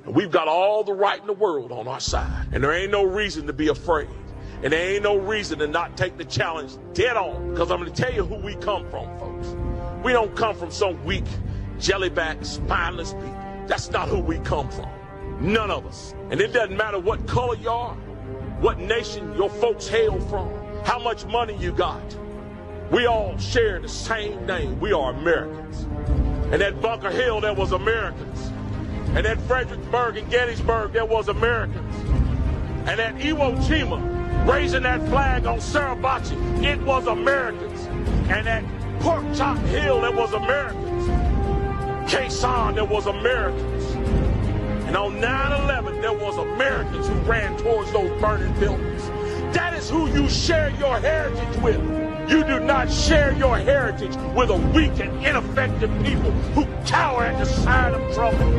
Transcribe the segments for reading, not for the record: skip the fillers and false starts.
And we've got all the right in the world on our side. And there ain't no reason to be afraid. And there ain't no reason to not take the challenge dead on. Because I'm going to tell you who we come from, folks. We don't come from some weak, jellyback, spineless people. That's not who we come from. None of us. And it doesn't matter what color you are, what nation your folks hail from, how much money you got. We all share the same name. We are Americans. And at Bunker Hill, there was Americans. And at Fredericksburg and Gettysburg, there was Americans. And at Iwo Jima, raising that flag on Suribachi, it was Americans. And at Pork Chop Hill, there was Americans. Quezon, there was Americans. And on 9/11, there was Americans who ran towards those burning buildings. That is who you share your heritage with. You do not share your heritage with a weak and ineffective people who cower at the sight of trouble.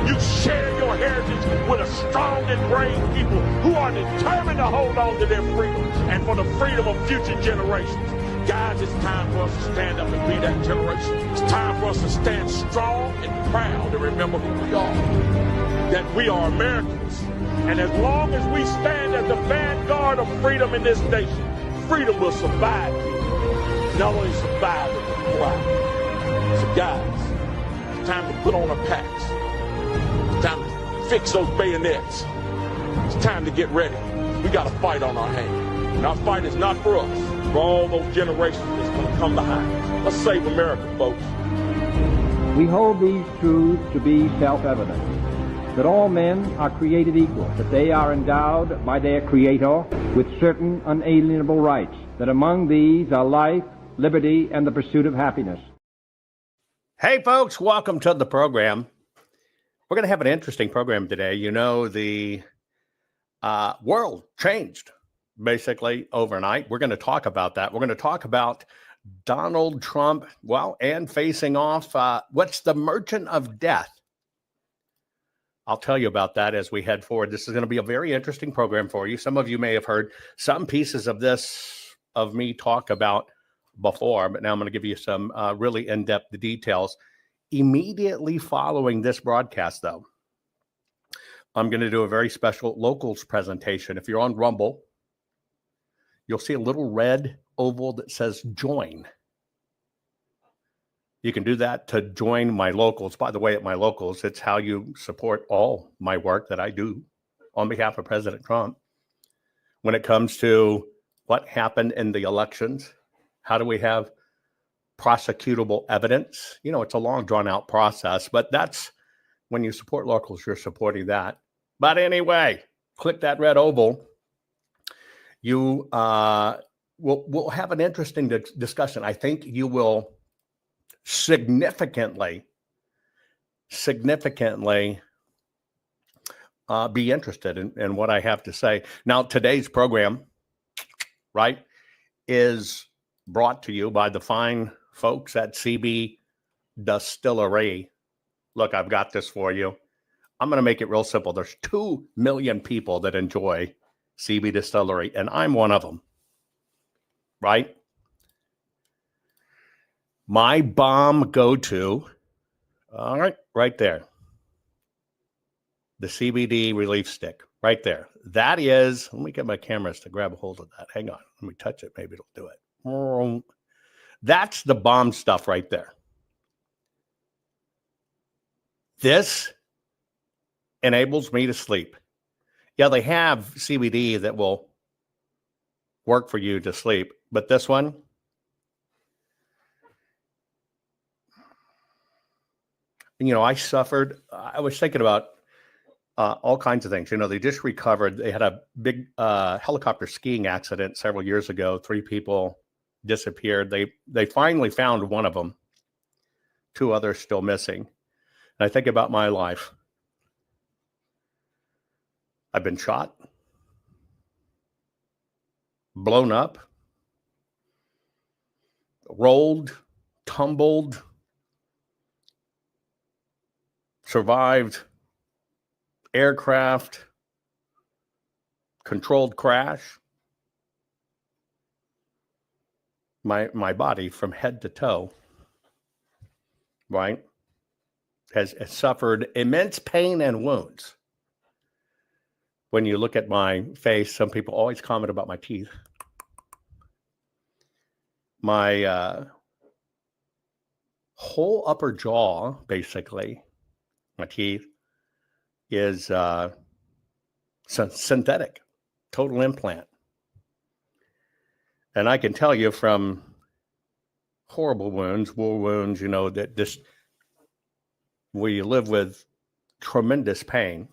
You share your heritage with a strong and brave people who are determined to hold on to their freedom and for the freedom of future generations. Guys, it's time for us to stand up and be that generation. It's time for us to stand strong and proud and remember who we are. That we are Americans. And as long as we stand as the vanguard of freedom in this nation, freedom will survive people. Not only survive, but will thrive. So guys, it's time to put on our packs. It's time to fix those bayonets. It's time to get ready. We got a fight on our hands. And our fight is not for us, for all those generations that's going to come behind us. Let's save America, folks. We hold these truths to be self-evident. That all men are created equal, that they are endowed by their Creator with certain unalienable rights, that among these are life, liberty, and the pursuit of happiness. Hey, folks, welcome to the program. We're going to have an interesting program today. You know, the world changed basically overnight. We're going to talk about that. We're going to talk about Donald Trump, and facing off what's the merchant of death. I'll tell you about that as we head forward. This is going to be a very interesting program for you. Some of you may have heard some pieces of this of me talk about before, but now I'm going to give you some really in-depth details. Immediately following this broadcast, though, I'm going to do a very special locals presentation. If you're on Rumble, you'll see a little red oval that says join. You can do that to join my locals. By the way, at my locals, it's how you support all my work that I do on behalf of President Trump. When it comes to what happened in the elections, how do we have prosecutable evidence? You know, it's a long, drawn-out process, but that's when you support locals, you're supporting that. But anyway, click that red oval. You we'll have an interesting discussion. I think you will significantly be interested in what I have to say. Now, today's program, right, is brought to you by the fine folks at CB Distillery. Look, I've got this for you. I'm going to make it real simple. There's 2 million people that enjoy CB Distillery, and I'm one of them, right? My bomb go-to, all right there. The CBD relief stick, right there. That is, let me get my cameras to grab a hold of that. Hang on, let me touch it. Maybe it'll do it. That's the bomb stuff right there. This enables me to sleep. Yeah, they have CBD that will work for you to sleep, but this one, you know, I was thinking about all kinds of things. You know, they just recovered. They had a big helicopter skiing accident several years ago. 3 people disappeared. They finally found one of them. 2 others still missing. And I think about my life. I've been shot, blown up, rolled, tumbled, survived aircraft, controlled crash. My body from head to toe, right? has suffered immense pain and wounds. When you look at my face, some people always comment about my teeth. My whole upper jaw, basically, my teeth, is synthetic, total implant. And I can tell you from horrible wounds, war wounds, that just where you live with tremendous pain.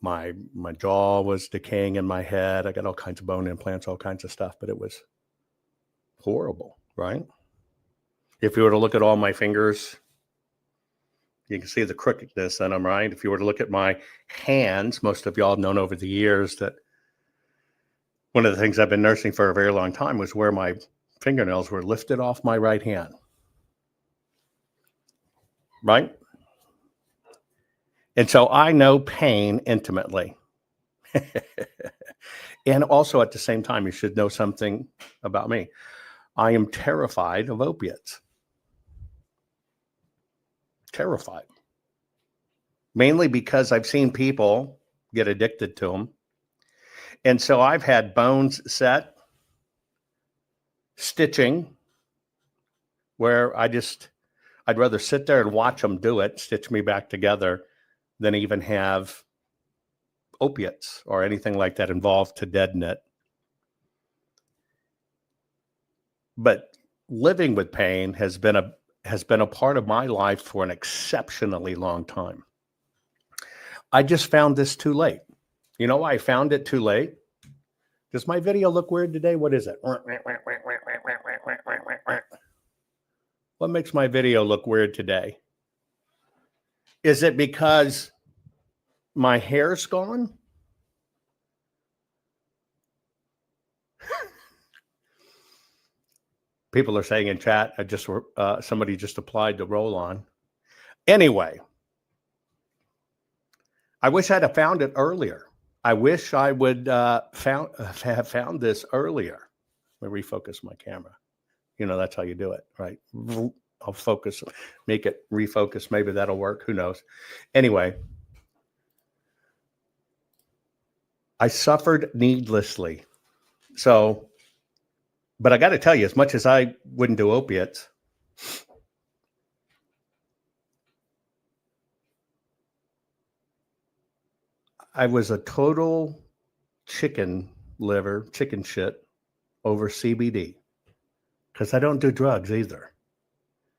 My jaw was decaying in my head. I got all kinds of bone implants, all kinds of stuff, but it was horrible, right? If you were to look at all my fingers, you can see the crookedness in them, right? If you were to look at my hands, most of y'all have known over the years that one of the things I've been nursing for a very long time was where my fingernails were lifted off my right hand. Right? And so I know pain intimately. And also at the same time, you should know something about me. I am terrified of opiates. Terrified. Mainly because I've seen people get addicted to them. And so I've had bones set, stitching, where I'd rather sit there and watch them do it, stitch me back together, than even have opiates or anything like that involved to deaden it. But living with pain has been a part of my life for an exceptionally long time. I just found this too late. You know why I found it too late? Does my video look weird today? What is it? What makes my video look weird today? Is it because my hair's gone? People are saying in chat, somebody just applied the roll-on. Anyway, I wish I'd have found it earlier. I wish I would have found this earlier. Let me refocus my camera. That's how you do it, right? I'll focus, make it refocus. Maybe that'll work. Who knows? Anyway, I suffered needlessly. But I got to tell you, as much as I wouldn't do opiates, I was a total chicken shit over CBD, because I don't do drugs either.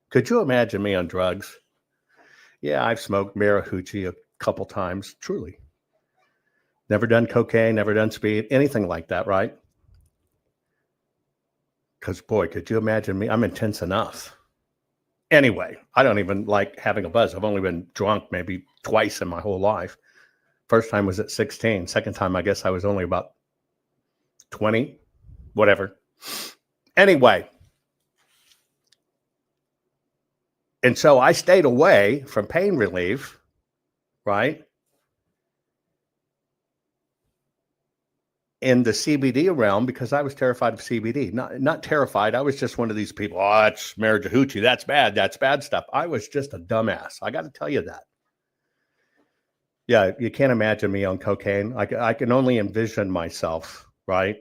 Could you imagine me on drugs? Yeah, I've smoked marijuana a couple times, truly. Never done cocaine, never done speed, anything like that, right? Because, boy, could you imagine me? I'm intense enough. Anyway, I don't even like having a buzz. I've only been drunk maybe twice in my whole life. First time was at 16. Second time, I guess I was only about 20, whatever. Anyway. And so I stayed away from pain relief, right? In the CBD realm, because I was terrified of CBD. Not terrified. I was just one of these people. Oh, it's marijuana. That's bad. That's bad stuff. I was just a dumbass. I got to tell you that. Yeah, you can't imagine me on cocaine. I can only envision myself, right?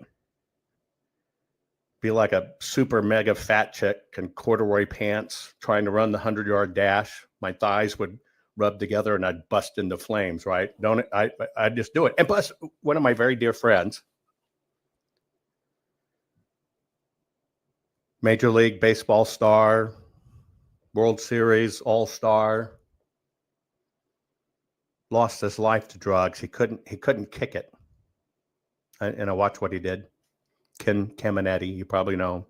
Be like a super mega fat chick in corduroy pants trying to run the 100-yard dash. My thighs would rub together and I'd bust into flames, right? I'd just do it. And plus, one of my very dear friends, Major League Baseball star, World Series All-Star, lost his life to drugs. He couldn't kick it. And I watched what he did. Ken Caminiti, you probably know,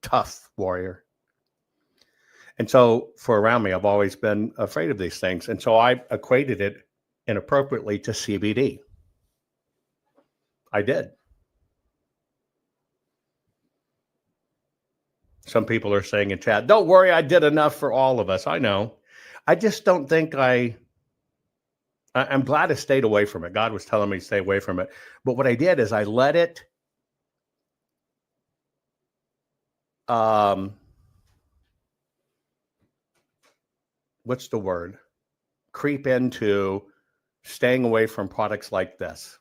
tough warrior. And so for around me, I've always been afraid of these things. And so I equated it inappropriately to CBD. I did. Some people are saying in chat, don't worry, I did enough for all of us. I know. I just don't think I'm glad I stayed away from it. God was telling me to stay away from it. But what I did is I let it what's the word? Creep into staying away from products like this.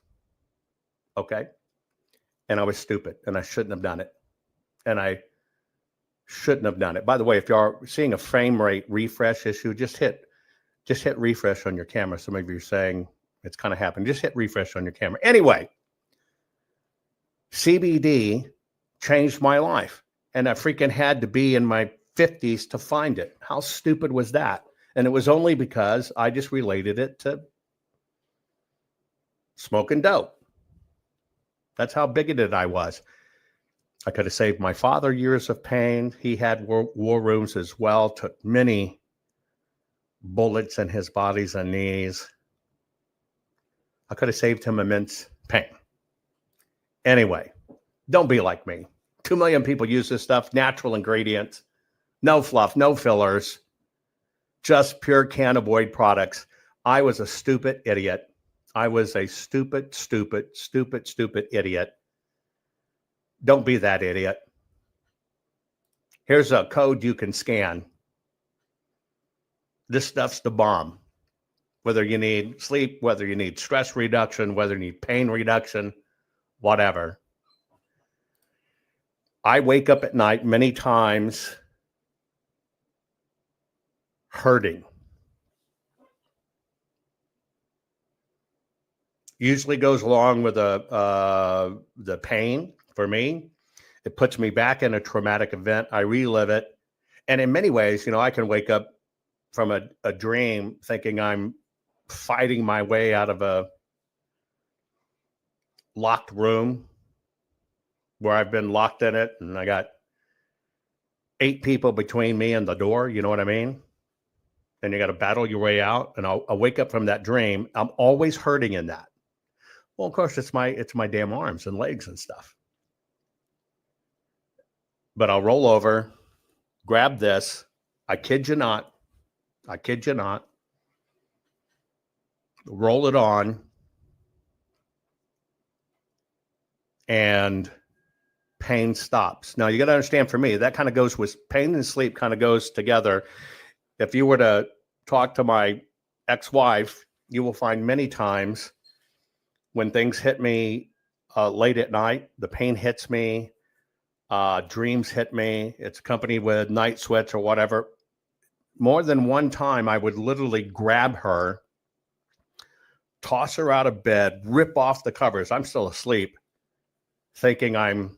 Okay. And I was stupid and I shouldn't have done it. And I shouldn't have done it. By the way, if you're seeing a frame rate refresh issue, just hit refresh on your camera. Some of you are saying it's kind of happened. Just hit refresh on your camera. Anyway, CBD changed my life. And I freaking had to be in my 50s to find it. How stupid was that? And it was only because I just related it to smoking dope. That's how bigoted I was. I could have saved my father years of pain. He had war rooms as well, took many bullets in his bodies and knees. I could have saved him immense pain. Anyway, don't be like me. 2 million people use this stuff, natural ingredients, no fluff, no fillers, just pure cannabinoid products. I was a stupid idiot. I was a stupid idiot. Don't be that idiot. Here's a code you can scan. This stuff's the bomb. Whether you need sleep, whether you need stress reduction, whether you need pain reduction, whatever. I wake up at night many times hurting. Usually goes along with the pain for me. It puts me back in a traumatic event. I relive it. And in many ways, I can wake up from a dream thinking I'm fighting my way out of a locked room where I've been locked in it, and I got 8 people between me and the door, you know what I mean? And you got to battle your way out. And I'll wake up from that dream. I'm always hurting in that. Well, of course, it's my damn arms and legs and stuff. But I'll roll over, grab this. I kid you not. Roll it on. And pain stops. Now, you got to understand, for me, that kind of goes with pain and sleep, kind of goes together. If you were to talk to my ex-wife, you will find many times when things hit me late at night, the pain hits me, dreams hit me, it's accompanied with night sweats or whatever. More than one time, I would literally grab her, toss her out of bed, rip off the covers. I'm still asleep, thinking I'm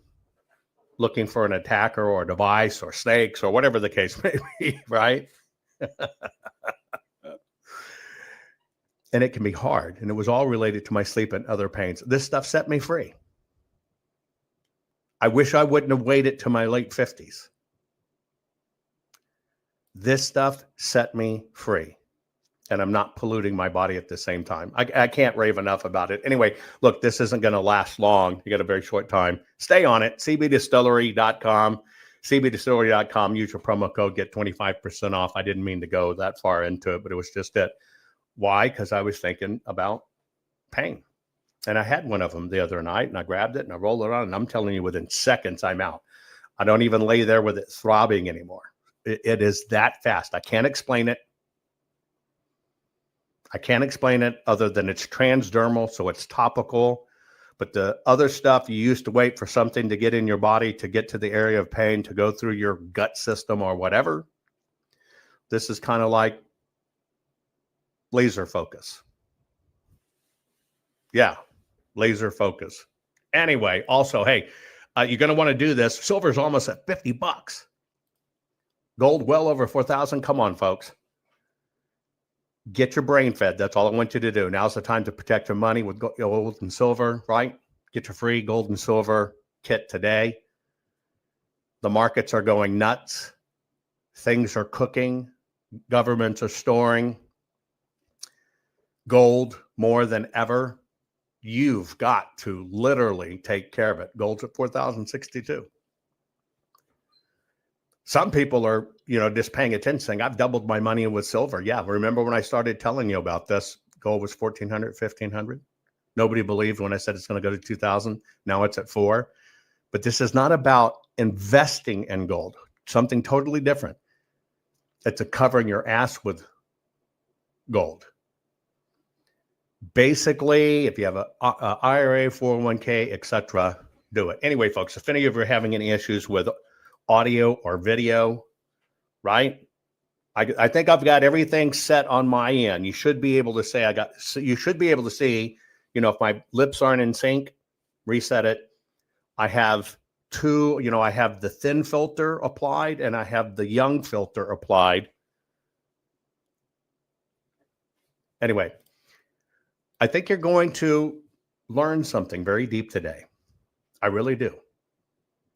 looking for an attacker or a device or snakes or whatever the case may be, right? And it can be hard. And it was all related to my sleep and other pains. This stuff set me free. I wish I wouldn't have waited to my late 50s. This stuff set me free. And I'm not polluting my body at the same time. I can't rave enough about it. Anyway, look, this isn't going to last long. You got a very short time. Stay on it. cbdistillery.com. cbdistillery.com. Use your promo code. Get 25% off. I didn't mean to go that far into it, but it was just it. Why? Because I was thinking about pain. And I had one of them the other night, and I grabbed it, and I rolled it on, and I'm telling you, within seconds, I'm out. I don't even lay there with it throbbing anymore. It is that fast. I can't explain it. I can't explain it other than it's transdermal, so it's topical. But the other stuff, you used to wait for something to get in your body, to get to the area of pain, to go through your gut system or whatever. This is kind of like laser focus. Yeah, laser focus. Anyway, also, hey, you're going to want to do this. Silver is almost at $50. Gold well over 4,000. Come on, folks. Get your brain fed. That's all I want you to do. Now's the time to protect your money with gold and silver, right? Get your free gold and silver kit today. The markets are going nuts. Things are cooking. Governments are storing gold more than ever. You've got to literally take care of it. Gold's at 4,062. Some people are, just paying attention, saying, I've doubled my money with silver. Yeah, remember when I started telling you about this, gold was 1,400, 1,500. Nobody believed when I said it's going to go to 2,000. Now it's at 4. But this is not about investing in gold. Something totally different. It's a covering your ass with gold. Basically, if you have a IRA, 401k, etc., do it. Anyway, folks, if any of you are having any issues with audio or video, right? I think I've got everything set on my end. You should be able to say you should be able to see, if my lips aren't in sync, reset it. I have I have the thin filter applied and I have the young filter applied. Anyway, I think you're going to learn something very deep today. I really do.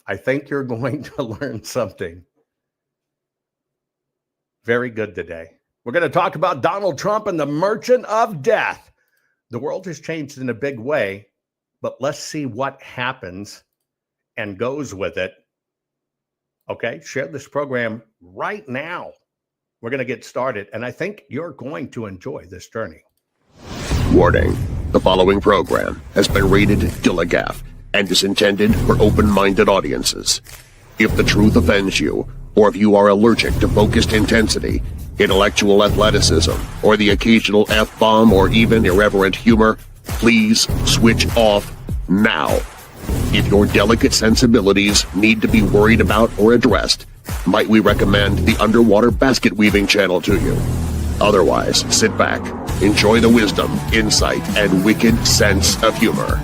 I think you're going to learn something very good today. We're going to talk about Donald Trump and the Merchant of Death. The world has changed in a big way, but let's see what happens and goes with it. Okay, share this program right now. We're going to get started, and I think you're going to enjoy this journey. Warning, the following program has been rated Gilligaff and is intended for open-minded audiences. If the truth offends you, or if you are allergic to focused intensity, intellectual athleticism, or the occasional F-bomb or even irreverent humor, please switch off now. If your delicate sensibilities need to be worried about or addressed, might we recommend the Underwater Basket Weaving channel to you? Otherwise, sit back, enjoy the wisdom, insight, and wicked sense of humor.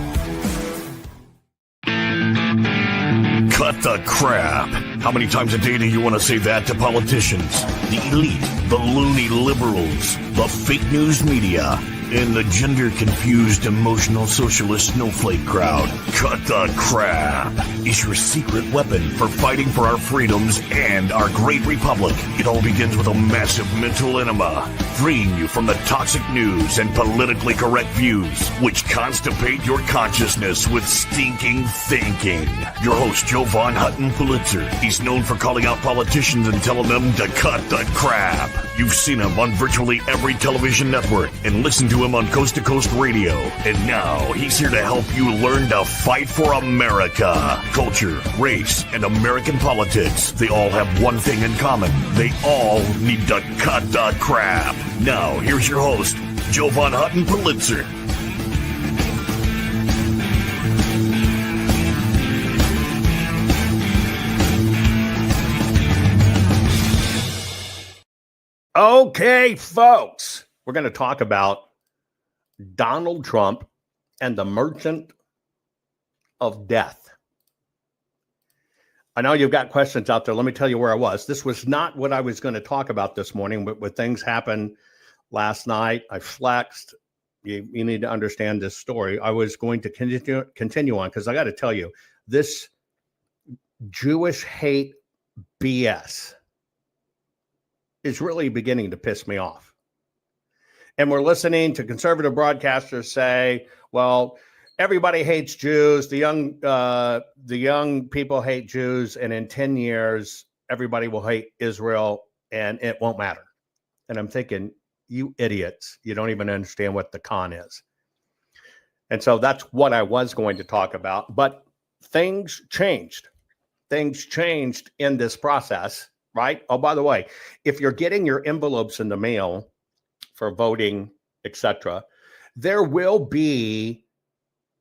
Cut the crap. How many times a day do you want to say that to politicians, the elite, the loony liberals, the fake news media, and the gender-confused, emotional socialist snowflake crowd? Cut the crap is your secret weapon for fighting for our freedoms and our great republic. It all begins with a massive mental enema, freeing you from the toxic news and politically correct views, which constipate your consciousness with stinking thinking. Your host, Joe Von Hutton Pulitzer. He's known for calling out politicians and telling them to cut the crap. You've seen him on virtually every television network and listened to him on Coast to Coast Radio. And now he's here to help you learn to fight for America. Culture, race, and American politics. They all have one thing in common. They all need to cut the crap. Now, here's your host, Joe Von Hutton Pulitzer. Okay, folks, we're going to talk about Donald Trump and the Merchant of Death. I know you've got questions out there. Let me tell you where I was. This was not what I was going to talk about this morning, but when things happened last night, I flexed. You need to understand this story. I was going to continue on because I got to tell you, this Jewish hate BS is really beginning to piss me off. And we're listening to conservative broadcasters say, well, everybody hates Jews. The young people hate Jews. And in 10 years, everybody will hate Israel and it won't matter. And I'm thinking, you idiots, you don't even understand what the con is. And so that's what I was going to talk about. But things changed. Things changed in this process, right? Oh, by the way, if you're getting your envelopes in the mail for voting, etc., there will be,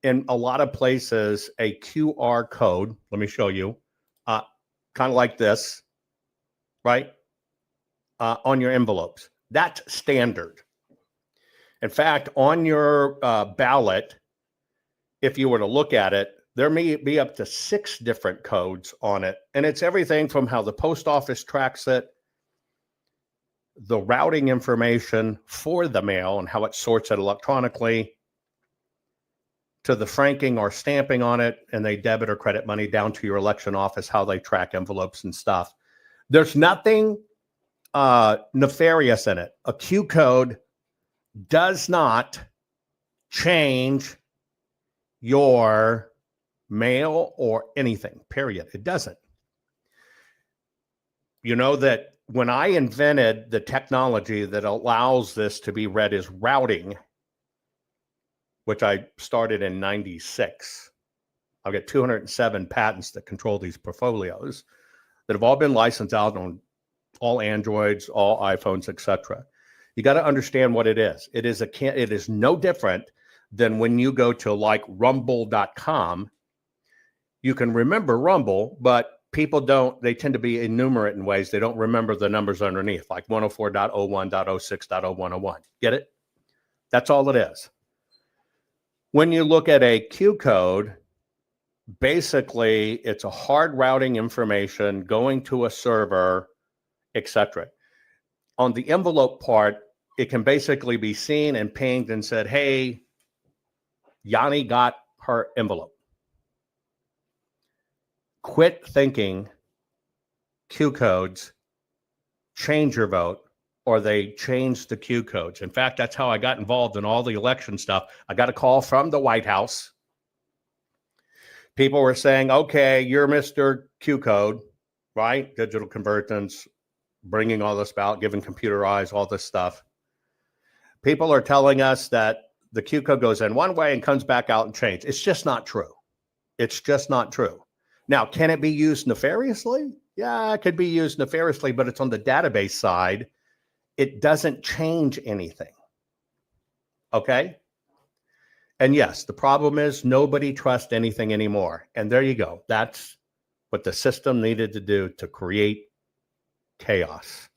in a lot of places, a QR code. Let me show you, kind of like this, right? On your envelopes. That's standard. In fact, on your ballot, if you were to look at it, there may be up to 6 different codes on it. And it's everything from how the post office tracks it, the routing information for the mail and how it sorts it electronically, to the franking or stamping on it, and they debit or credit money down to your election office, how they track envelopes and stuff. There's nothing nefarious in it. A Q code does not change your mail or anything, period. It doesn't. You know that when I invented the technology that allows this to be read as routing, which I started in 96, I've got 207 patents that control these portfolios that have all been licensed out on all Androids, all iPhones, etc. You got to understand what it is. It is no different than when you go to like rumble.com. You can remember Rumble, but people don't, they tend to be enumerate in ways. They don't remember the numbers underneath, like 104.01.06.0101. Get it? That's all it is. When you look at a Q code, basically it's a hard routing information going to a server, etc. On the envelope part, it can basically be seen and pinged and said, hey, Yanni got her envelope. Quit thinking Q codes change your vote, or they change the Q codes. In fact, that's how I got involved in all the election stuff. I got a call from the White House. People were saying, okay, you're Mr. Q code, right? Digital convergence, bringing all this about, giving computerized, all this stuff. People are telling us that the Q code goes in one way and comes back out and changed. It's just not true. It's just not true. Now, can it be used nefariously? Yeah, it could be used nefariously, but it's on the database side. It doesn't change anything. Okay? And yes, the problem is nobody trusts anything anymore. And there you go. That's what the system needed to do to create chaos.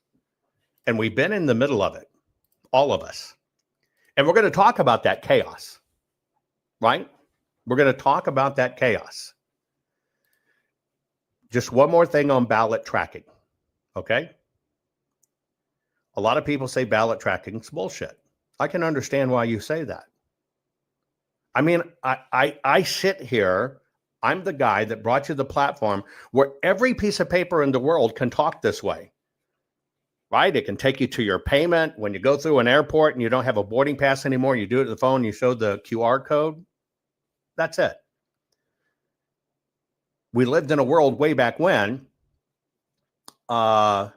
And we've been in the middle of it, all of us. And we're going to talk about that chaos, right? We're going to talk about that chaos. Just one more thing on ballot tracking, okay? A lot of people say ballot tracking is bullshit. I can understand why you say that. I mean, I sit here, I'm the guy that brought you the platform where every piece of paper in the world can talk this way, right? It can take you to your payment. When you go through an airport and you don't have a boarding pass anymore, you do it to the phone, you show the QR code. That's it. We lived in a world way back when where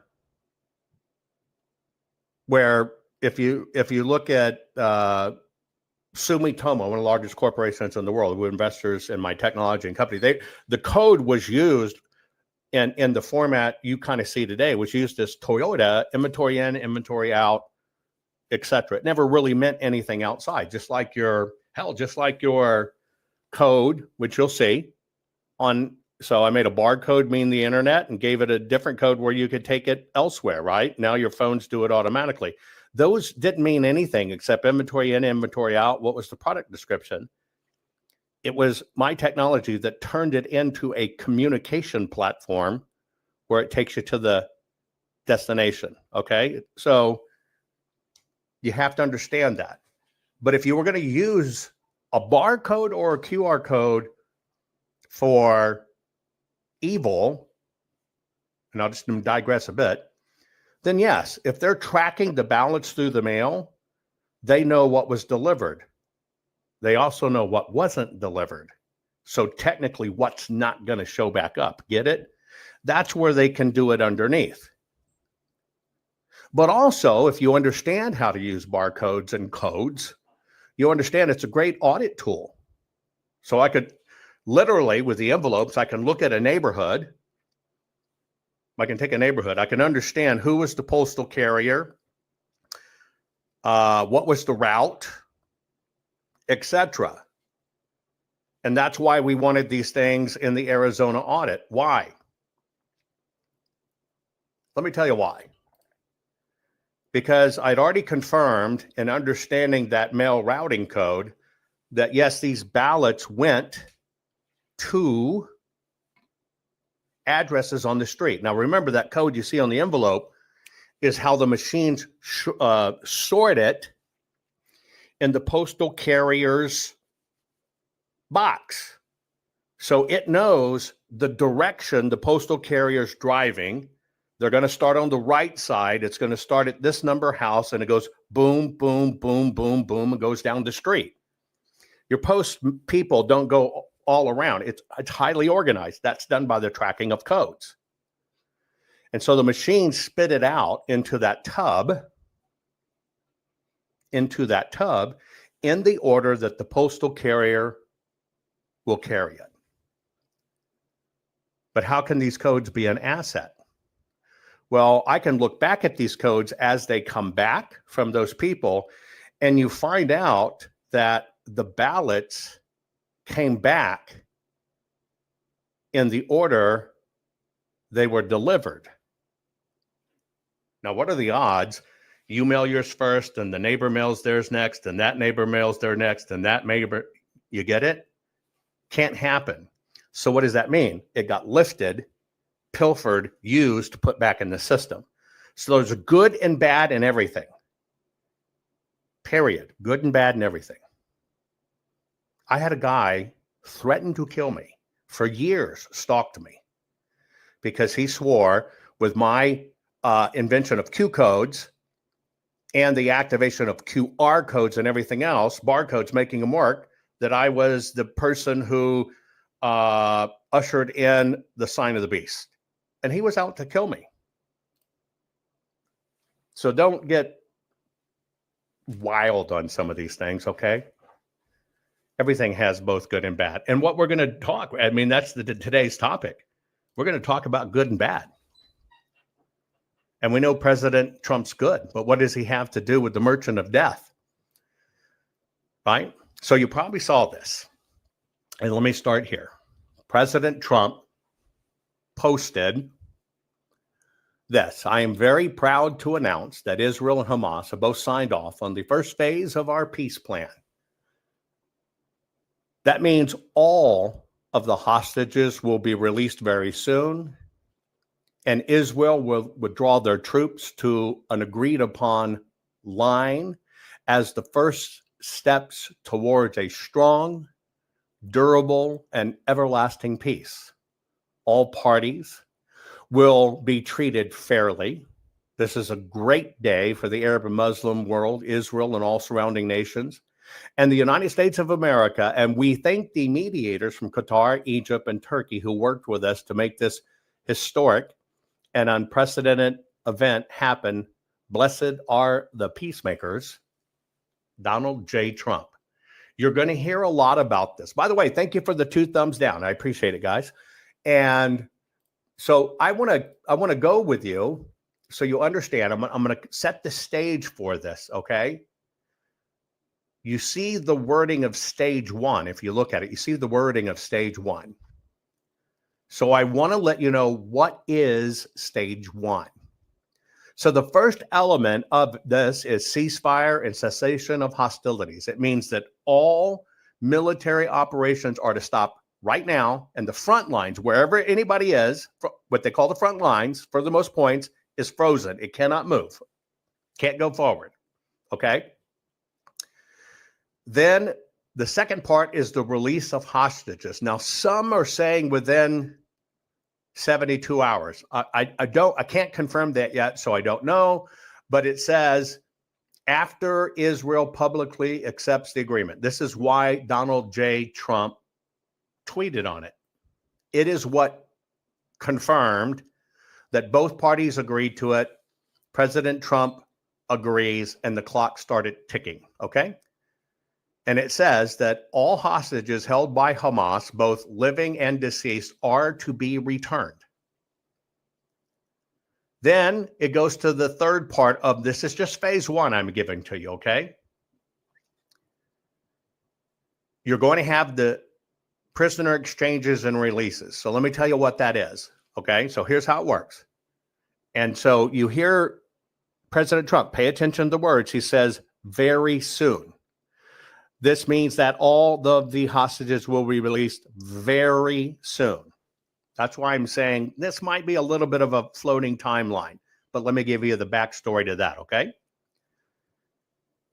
if you look at Sumitomo, one of the largest corporations in the world, who investors in my technology and company, the code was used in the format you kind of see today, was used as Toyota, inventory in, inventory out, etc. It never really meant anything outside, just like your code, which you'll see on. So I made a barcode mean the internet and gave it a different code where you could take it elsewhere, right? Now your phones do it automatically. Those didn't mean anything except inventory in, inventory out. What was the product description? It was my technology that turned it into a communication platform where it takes you to the destination, okay? So you have to understand that. But if you were going to use a barcode or a QR code for evil, and I'll just digress a bit, then yes, if they're tracking the ballots through the mail, they know what was delivered. They also know what wasn't delivered. So technically, what's not going to show back up. Get it? That's where they can do it underneath. But also, if you understand how to use barcodes and codes, you understand it's a great audit tool. So I could literally, with the envelopes, I can look at a neighborhood. I can take a neighborhood. I can understand who was the postal carrier, what was the route, etc. And that's why we wanted these things in the Arizona audit. Why? Let me tell you why. Because I'd already confirmed in understanding that mail routing code that yes, these ballots went to addresses on the street. Now, remember that code you see on the envelope is how the machines sort it in the postal carrier's box. So it knows the direction the postal carrier's driving. They're going to start on the right side. It's going to start at this number house, and it goes boom, boom, boom, boom, boom, and goes down the street. Your post people don't go all around. It's highly organized. That's done by the tracking of codes. And so the machines spit it out into that tub in the order that the postal carrier will carry it. But how can these codes be an asset? Well, I can look back at these codes as they come back from those people, and you find out that the ballots came back in the order they were delivered. Now, what are the odds? You mail yours first, and the neighbor mails theirs next, and that neighbor mails their next, and that neighbor, you get it? Can't happen. So what does that mean? It got lifted, pilfered, used, put back in the system. So there's a good and bad in everything. Period. Good and bad in everything. I had a guy threaten to kill me for years, stalked me, because he swore with my invention of Q codes and the activation of QR codes and everything else, barcodes making them work, that I was the person who ushered in the sign of the beast. And he was out to kill me. So don't get wild on some of these things, okay? Everything has both good and bad. And what we're going to talk, I mean, that's today's topic. We're going to talk about good and bad. And we know President Trump's good, but what does he have to do with the merchant of death? Right? So you probably saw this. And let me start here. President Trump posted this. I am very proud to announce that Israel and Hamas have both signed off on the first phase of our peace plan. That means all of the hostages will be released very soon, and Israel will withdraw their troops to an agreed upon line as the first steps towards a strong, durable, and everlasting peace. All parties will be treated fairly. This is a great day for the Arab and Muslim world, Israel, and all surrounding nations, and the United States of America. And we thank the mediators from Qatar, Egypt, and Turkey who worked with us to make this historic and unprecedented event happen. Blessed are the peacemakers. Donald J. Trump. You're going to hear a lot about this. By the way, thank you for the 2 thumbs down. I appreciate it, guys. And so I want to go with you so you understand. I'm going to set the stage for this, okay? You see the wording of stage 1. If you look at it, you see the wording of stage 1. So I want to let you know what is stage 1. So the first element of this is ceasefire and cessation of hostilities. It means that all military operations are to stop right now, and the front lines, wherever anybody is, what they call the front lines, for the most points, is frozen. It cannot move, can't go forward, okay? Then the second part is the release of hostages. Now, some are saying within 72 hours. I can't confirm that yet, so I don't know, but it says after Israel publicly accepts the agreement. This is why Donald J. Trump tweeted on it. It is what confirmed that both parties agreed to it. President Trump agrees, and the clock started ticking, okay? And it says that all hostages held by Hamas, both living and deceased, are to be returned. Then it goes to the third part of this. Is just phase 1 I'm giving to you, okay? You're going to have the prisoner exchanges and releases. So let me tell you what that is, okay? So here's how it works. And so you hear President Trump, pay attention to the words. He says, very soon. This means that all of the hostages will be released very soon. That's why I'm saying this might be a little bit of a floating timeline, but let me give you the backstory to that, okay?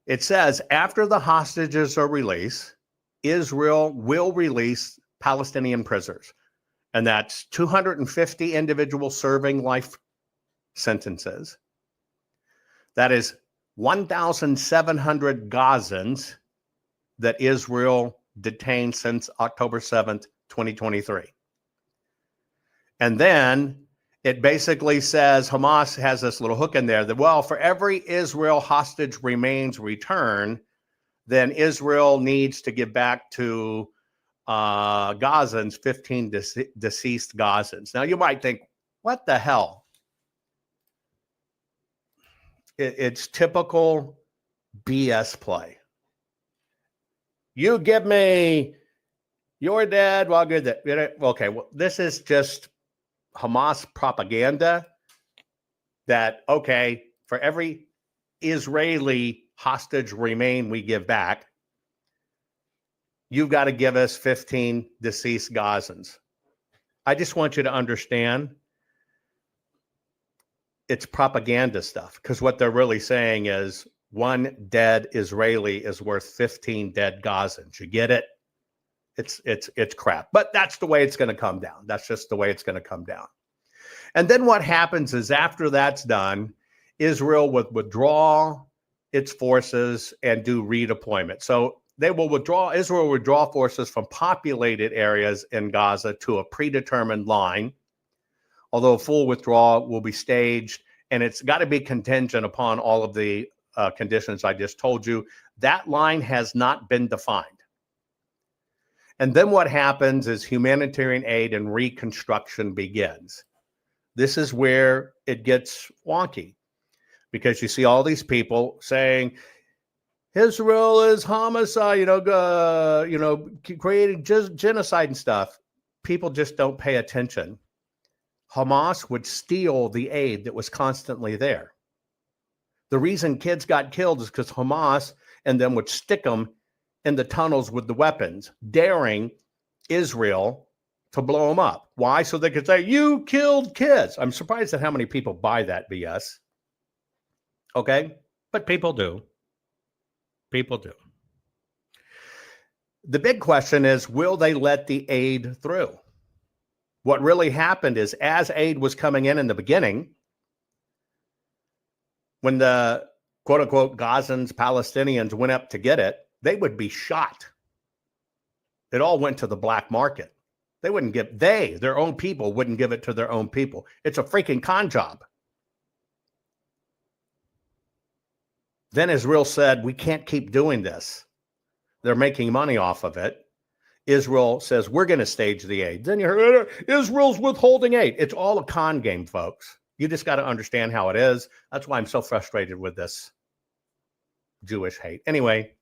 It says after the hostages are released, Israel will release Palestinian prisoners, and that's 250 individuals serving life sentences. That is 1,700 Gazans that Israel detained since October 7th, 2023. And then it basically says, Hamas has this little hook in there that, well, for every Israel hostage remains returned, then Israel needs to give back to Gazans 15 deceased Gazans. Now you might think, what the hell? It's typical BS play. You give me your dad, well, good. Okay, well, this is just Hamas propaganda that, okay, for every Israeli hostage remain we give back, you've got to give us 15 deceased Gazans. I just want you to understand it's propaganda stuff, because what they're really saying is one dead Israeli is worth 15 dead Gazans. You get it? It's crap. But that's the way it's going to come down. That's just the way it's going to come down. And then what happens is after that's done, Israel would withdraw its forces and do redeployment. So Israel will withdraw forces from populated areas in Gaza to a predetermined line, although a full withdrawal will be staged, and it's got to be contingent upon all of the conditions I just told you. That line has not been defined. And then what happens is humanitarian aid and reconstruction begins. This is where it gets wonky, because you see all these people saying Israel is homicide, creating genocide and stuff. People just don't pay attention. Hamas would steal the aid that was constantly there. The reason kids got killed is because Hamas and them would stick them in the tunnels with the weapons, daring Israel to blow them up. Why? So they could say, you killed kids. I'm surprised at how many people buy that BS. Okay? But people do. People do. The big question is, will they let the aid through? What really happened is, as aid was coming in the beginning, when the quote-unquote Gazans, Palestinians went up to get it, they would be shot. It all went to the black market. They wouldn't give, their own people wouldn't give it to their own people. It's a freaking con job. Then Israel said, we can't keep doing this. They're making money off of it. Israel says, we're going to stage the aid. Then you heard, Israel's withholding aid. It's all a con game, folks. You just got to understand how it is. That's why I'm so frustrated with this Jewish hate. Anyway,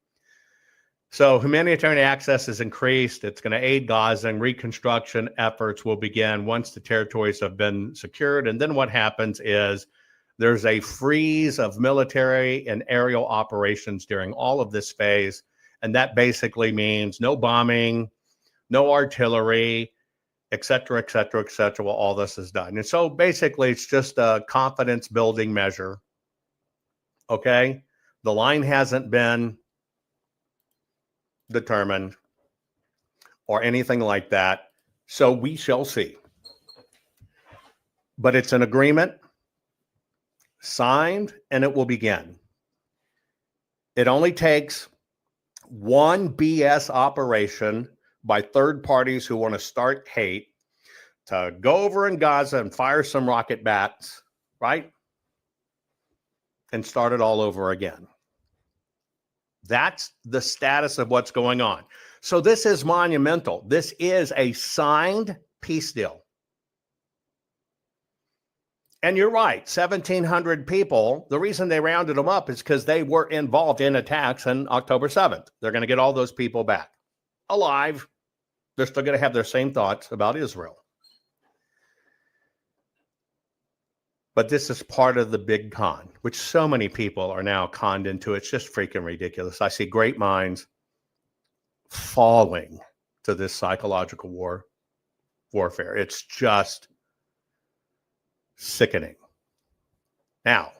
so humanitarian access is increased. It's going to aid Gaza, and reconstruction efforts will begin once the territories have been secured. And then what happens is there's a freeze of military and aerial operations during all of this phase. And that basically means no bombing, no artillery, et cetera, et cetera, et cetera, while all this is done. And so basically it's just a confidence building measure. Okay? The line hasn't been determined or anything like that. So we shall see. But it's an agreement signed, and it will begin. It only takes one BS operation by third parties who want to start hate to go over in Gaza and fire some rocket bats, right? And start it all over again. That's the status of what's going on. So this is monumental. This is a signed peace deal. And you're right, 1,700 people, the reason they rounded them up is because they were involved in attacks on October 7th. They're going to get all those people back alive. They're still going to have their same thoughts about Israel. But this is part of the big con, which so many people are now conned into. It's just freaking ridiculous. I see great minds falling to this psychological warfare. It's just sickening. Now,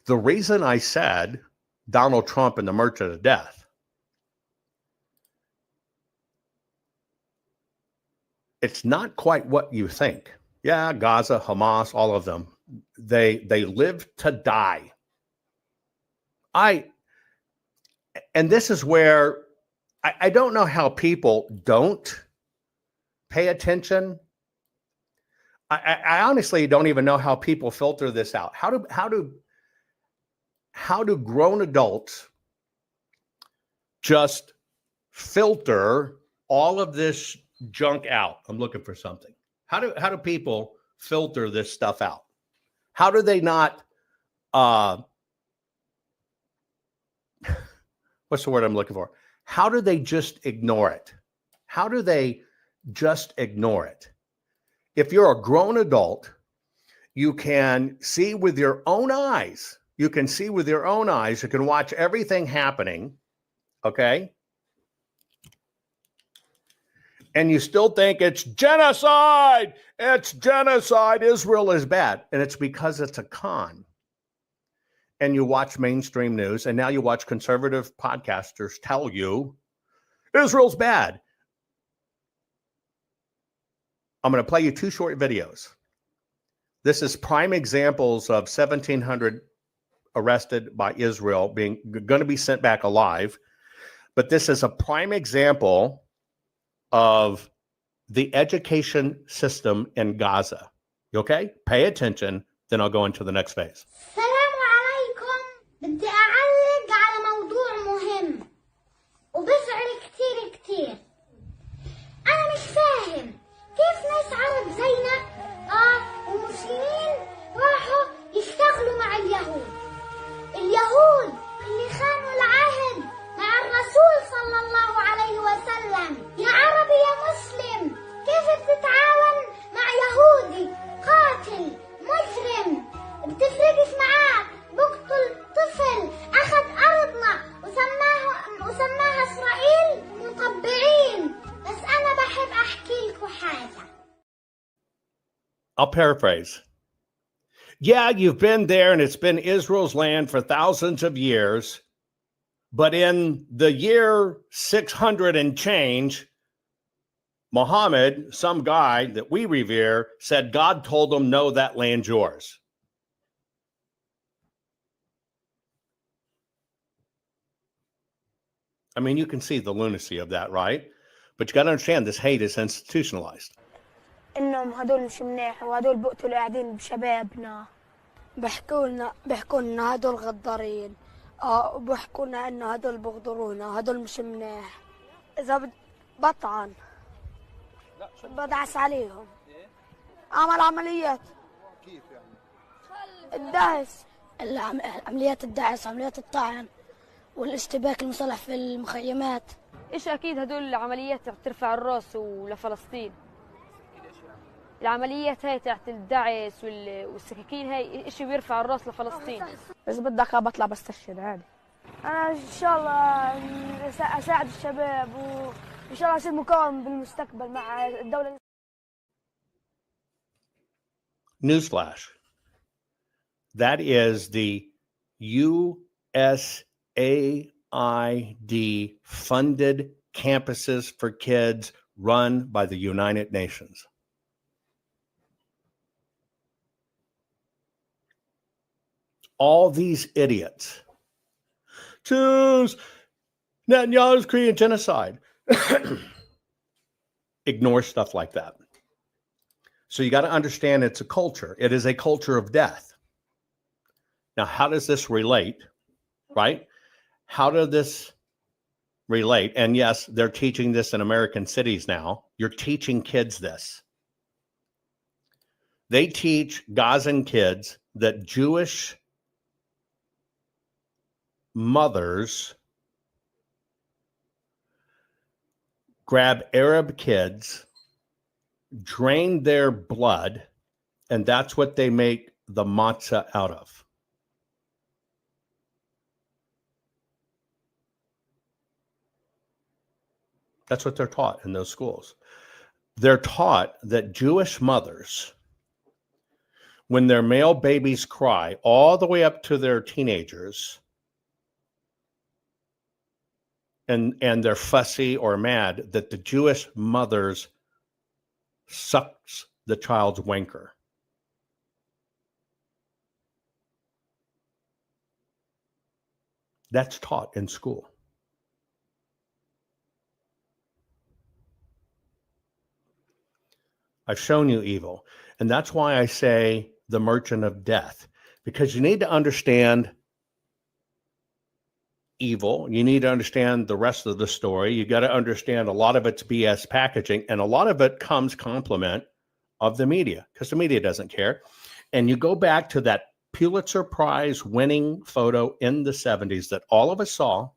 the reason I said Donald Trump and the Merchant of Death, it's not quite what you think. Yeah, Gaza, Hamas, all of them, they live to die. And this is where I don't know how people don't pay attention. I honestly don't even know how people filter this out. How do grown adults just filter all of this junk out? I'm looking for something. How do people filter this stuff out? How do they not what's the word I'm looking for? How do they just ignore it? How do they just ignore it? If you're a grown adult, you can see with your own eyes. You can see with your own eyes. You can watch everything happening, okay? And you still think it's genocide. It's genocide. Israel is bad. And it's because it's a con. And you watch mainstream news, and now you watch conservative podcasters tell you Israel's bad. I'm going to play you 2 short videos. This is prime examples of 1,700 arrested by Israel going to be sent back alive. But this is a prime example of the education system in Gaza. Okay? Pay attention, then I'll go into the next phase. السلام عليكم. بدي أعلق على موضوع مهم وبزعل كتير. أنا مش فاهم كيف ناس عرب زينا ومسلمين راحوا يشتغلوا مع اليهود اللي خانوا العهد مع الرسول صلى الله عليه وسلم. يا عربي يا مسلم، كيف بتتعاون مع يهودي قاتل مجرم بتفرقش معاه بقتل طفل أخذ أرضنا وسماها إسرائيل مطبعين. بس أنا بحب أحكي لكم حاجة. I'll paraphrase. Yeah, you've been there and it's been Israel's land for thousands of years. But in the year 600 and change, Muhammad, some guy that we revere, said God told him, no, that land's yours. I mean, you can see the lunacy of that, right? But you got to understand this hate is institutionalized. انهم هدول مش منيح وهدول بقتلوا قاعدين بشبابنا. بيحكوا لنا هدول غدارين. وبيحكوا لنا انه هدول بغدرونا، هدول مش منيح. اذا بطعن بدعس عليهم. عمل عمليات. كيف يعني؟ الدعس. عمليات الدعس، عمليات الطعن والاشتباك المسلح في المخيمات. ايش اكيد هدول العمليات ترفع الراس ولفلسطين. العمليات هاي تاعت الدعس والسكاكين هاي اشي بيرفع الراس لفلسطين. بس بدك بطلع بستشهد عادي. انا ان شاء الله اساعد الشباب وان شاء الله اصير مقاوم بالمستقبل مع الدولة. Newsflash. That is the USAID funded campuses for kids run by the United Nations. All these idiots choose Netanyahu's creating genocide. Ignore stuff like that. So you got to understand it's a culture. It is a culture of death. Now, how does this relate, right? How does this relate? And yes, they're teaching this in American cities now. You're teaching kids this. They teach Gazan kids that Jewish mothers grab Arab kids, drain their blood, and that's what they make the matzah out of. That's what they're taught in those schools. They're taught that Jewish mothers, when their male babies cry all the way up to their teenagers, and they're fussy or mad, that the Jewish mothers sucks the child's wanker. That's taught in school. I've shown you evil. And that's why I say the merchant of death, because you need to understand evil. You need to understand the rest of the story. You got to understand a lot of it's BS packaging, and a lot of it comes compliment of the media, because the media doesn't care. And you go back to that Pulitzer Prize winning photo in the 70s that all of us saw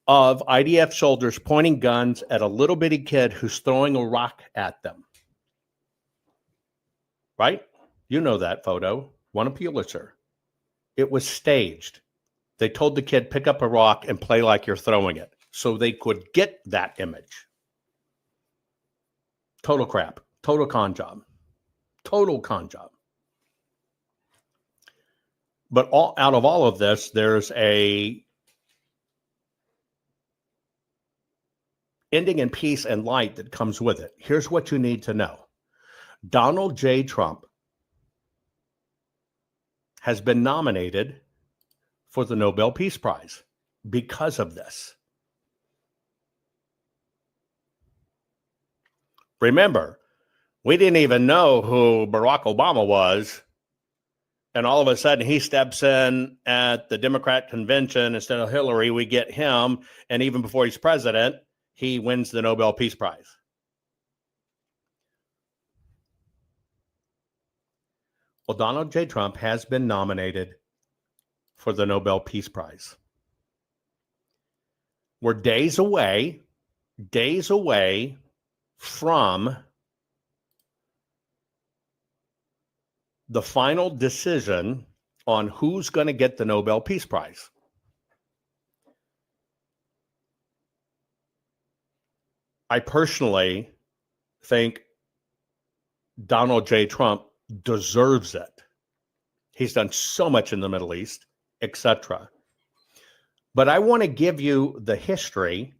of IDF soldiers pointing guns at a little bitty kid who's throwing a rock at them. Right? You know that photo. Won a Pulitzer. It was staged. They told the kid, pick up a rock and play like you're throwing it so they could get that image. Total crap. Total con job. Total con job. But out of all of this, there's a ending in peace and light that comes with it. Here's what you need to know. Donald J. Trump has been nominated for the Nobel Peace Prize because of this. Remember, we didn't even know who Barack Obama was, and all of a sudden he steps in at the Democrat convention instead of Hillary. We get him, and even before he's president, he wins the Nobel Peace Prize. Well, Donald J. Trump has been nominated for the Nobel Peace Prize. We're days away from the final decision on who's going to get the Nobel Peace Prize. I personally think Donald J. Trump deserves it. He's done so much in the Middle East, etc. But I want to give you the history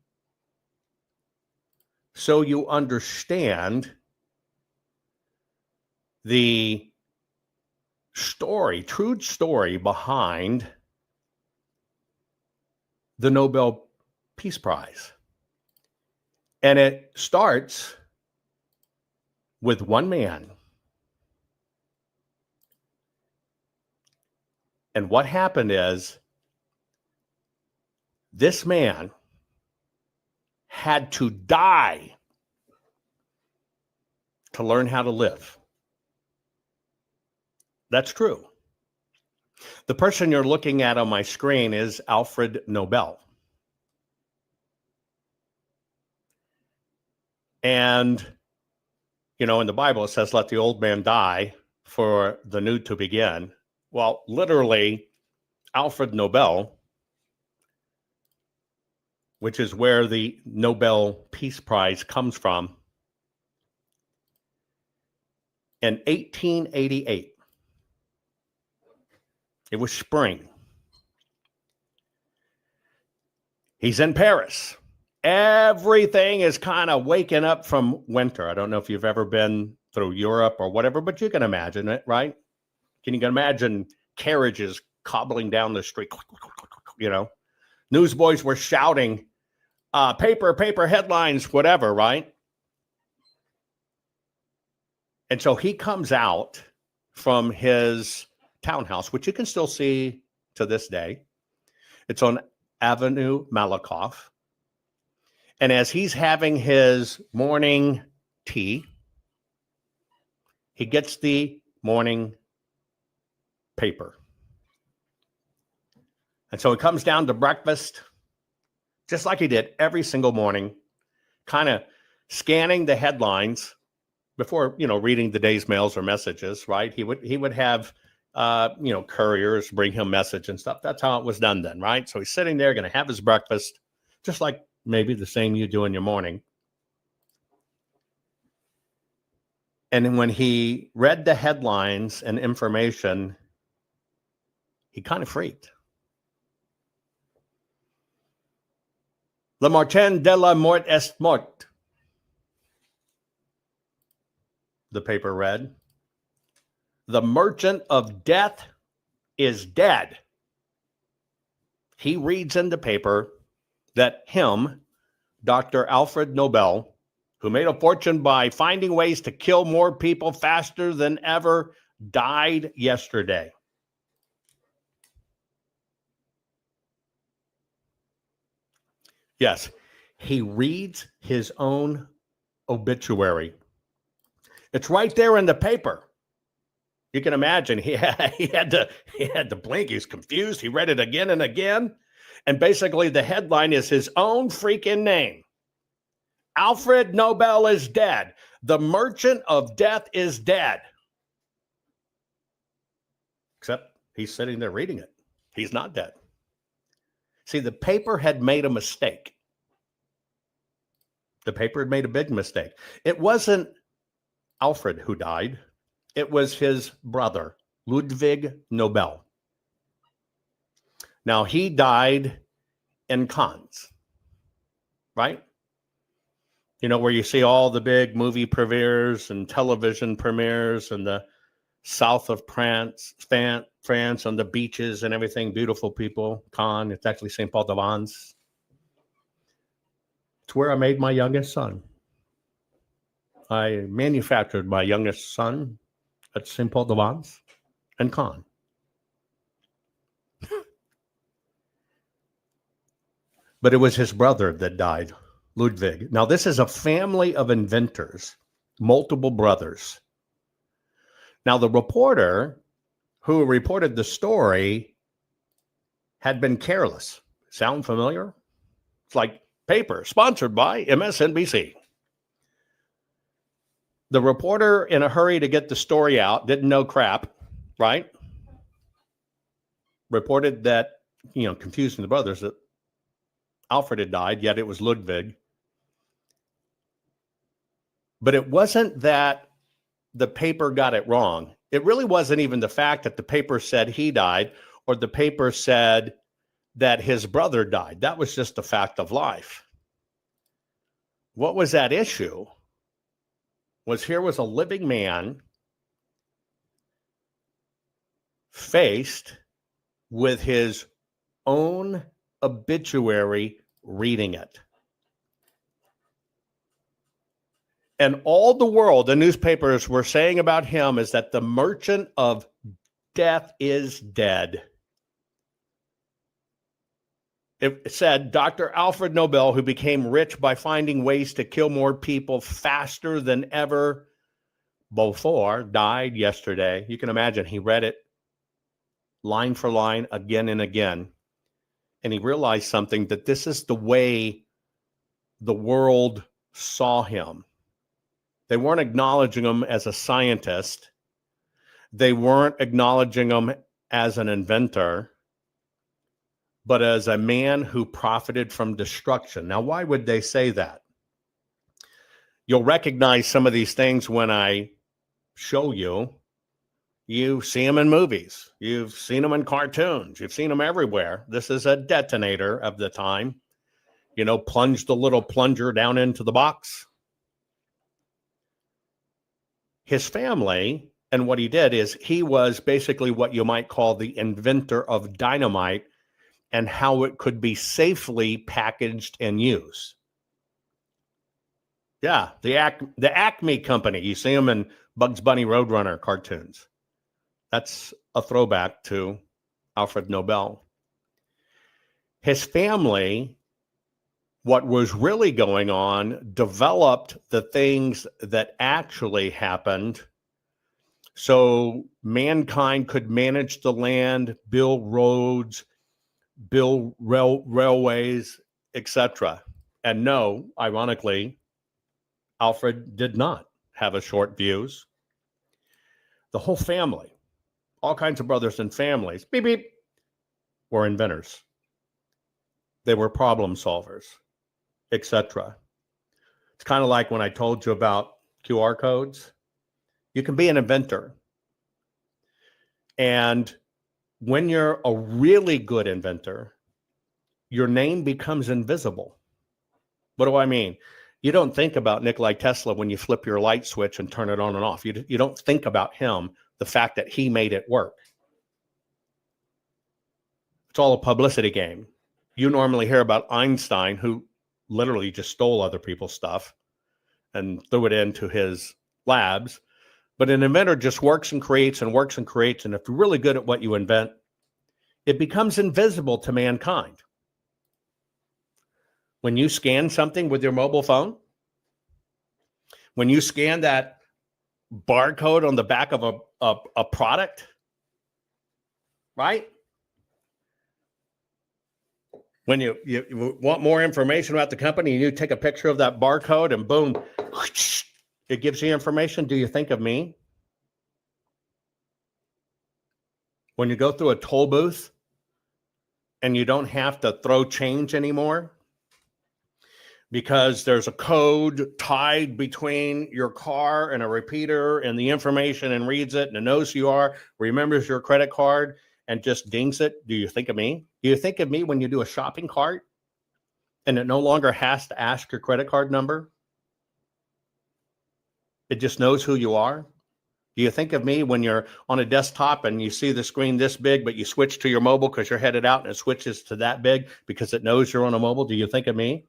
so you understand the story, true story behind the Nobel Peace Prize. And it starts with one man. And what happened is this man had to die to learn how to live. That's true. The person you're looking at on my screen is Alfred Nobel. And, you know, in the Bible, it says, let the old man die for the new to begin. Well, literally, Alfred Nobel, which is where the Nobel Peace Prize comes from, in 1888, it was spring. He's in Paris. Everything is kind of waking up from winter. I don't know if you've ever been through Europe or whatever, but you can imagine it, right? Can you imagine carriages cobbling down the street? You know, newsboys were shouting, paper headlines, whatever, right? And so he comes out from his townhouse, which you can still see to this day. It's on Avenue Malakoff. And as he's having his morning tea, he gets the morning paper. And so he comes down to breakfast, just like he did every single morning, kind of scanning the headlines before, you know, reading the day's mails or messages, right? He would have, couriers bring him message and stuff. That's how it was done then, right? So he's sitting there going to have his breakfast, just like maybe the same you do in your morning. And when he read the headlines and information, he kind of freaked. Le Martin de la Mort est mort, the paper read. The merchant of death is dead. He reads in the paper that him, Dr. Alfred Nobel, who made a fortune by finding ways to kill more people faster than ever, died yesterday. Yes, he reads his own obituary. It's right there in the paper. You can imagine he had to blink. He's confused. He read it again and again. And basically the headline is his own freaking name. Alfred Nobel is dead. The merchant of death is dead. Except he's sitting there reading it. He's not dead. See, the paper had made a mistake. The paper had made a big mistake. It wasn't Alfred who died. It was his brother, Ludwig Nobel. Now, he died in Cannes, right? You know, where you see all the big movie premieres and television premieres and the south of France on the beaches and everything, beautiful people. Cannes, it's actually St. Paul de Vence. It's where I made my youngest son. I manufactured my youngest son at St. Paul de Vence and Cannes. But it was his brother that died, Ludwig. Now, this is a family of inventors, multiple brothers. Now, the reporter who reported the story had been careless. Sound familiar? It's like paper, sponsored by MSNBC. The reporter, in a hurry to get the story out, didn't know crap, right? Reported that, confusing the brothers, that Alfred had died, yet it was Ludwig. But it wasn't that the paper got it wrong. It really wasn't even the fact that the paper said he died or the paper said that his brother died. That was just a fact of life. What was that issue? Here was a living man faced with his own obituary reading it. And all the world, the newspapers were saying about him is that the merchant of death is dead. It said Dr. Alfred Nobel, who became rich by finding ways to kill more people faster than ever before, died yesterday. You can imagine he read it line for line again and again. And he realized something, that this is the way the world saw him. They weren't acknowledging him as a scientist. They weren't acknowledging him as an inventor, but as a man who profited from destruction. Now, why would they say that? You'll recognize some of these things when I show you. You see them in movies. You've seen them in cartoons. You've seen them everywhere. This is a detonator of the time. Plunge the little plunger down into the box. His family, and what he did is he was basically what you might call the inventor of dynamite and how it could be safely packaged and used. Yeah, the Acme Company. You see them in Bugs Bunny Roadrunner cartoons. That's a throwback to Alfred Nobel. His family, what was really going on, developed the things that actually happened so mankind could manage the land, build roads, build railways, etc. And no, ironically, Alfred did not have a short fuse. The whole family, all kinds of brothers and families, beep, beep, were inventors. They were problem solvers, etc. It's kind of like when I told you about QR codes. You can be an inventor. And when you're a really good inventor, your name becomes invisible. What do I mean? You don't think about Nikola Tesla when you flip your light switch and turn it on and off. You don't think about him, the fact that he made it work. It's all a publicity game. You normally hear about Einstein, who literally just stole other people's stuff and threw it into his labs. But an inventor just works and creates and works and creates. And if you're really good at what you invent, it becomes invisible to mankind. When you scan something with your mobile phone, when you scan that barcode on the back of a product, right? When you want more information about the company, and you take a picture of that barcode and boom, it gives you information. Do you think of me? When you go through a toll booth and you don't have to throw change anymore because there's a code tied between your car and a repeater and the information and reads it and it knows who you are, remembers your credit card and just dings it. Do you think of me? Do you think of me when you do a shopping cart and it no longer has to ask your credit card number? It just knows who you are. Do you think of me when you're on a desktop and you see the screen this big, but you switch to your mobile because you're headed out and it switches to that big because it knows you're on a mobile? Do you think of me?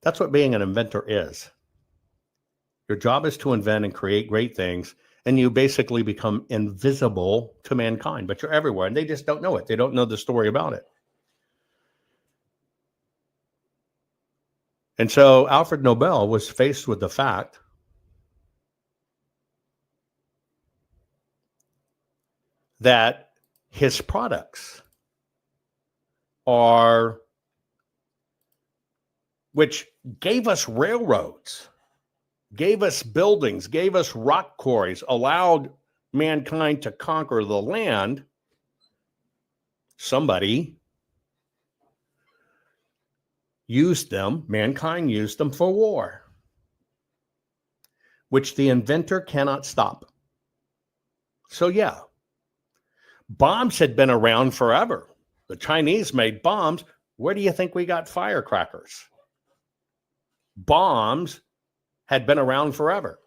That's what being an inventor is. Your job is to invent and create great things, and you basically become invisible to mankind, but you're everywhere, and they just don't know it. They don't know the story about it. And so Alfred Nobel was faced with the fact that his products are, which gave us railroads, gave us buildings, gave us rock quarries, allowed mankind to conquer the land. Somebody used them, mankind used them for war, which the inventor cannot stop. So yeah, bombs had been around forever. The Chinese made bombs. Where do you think we got firecrackers? Bombs had been around forever.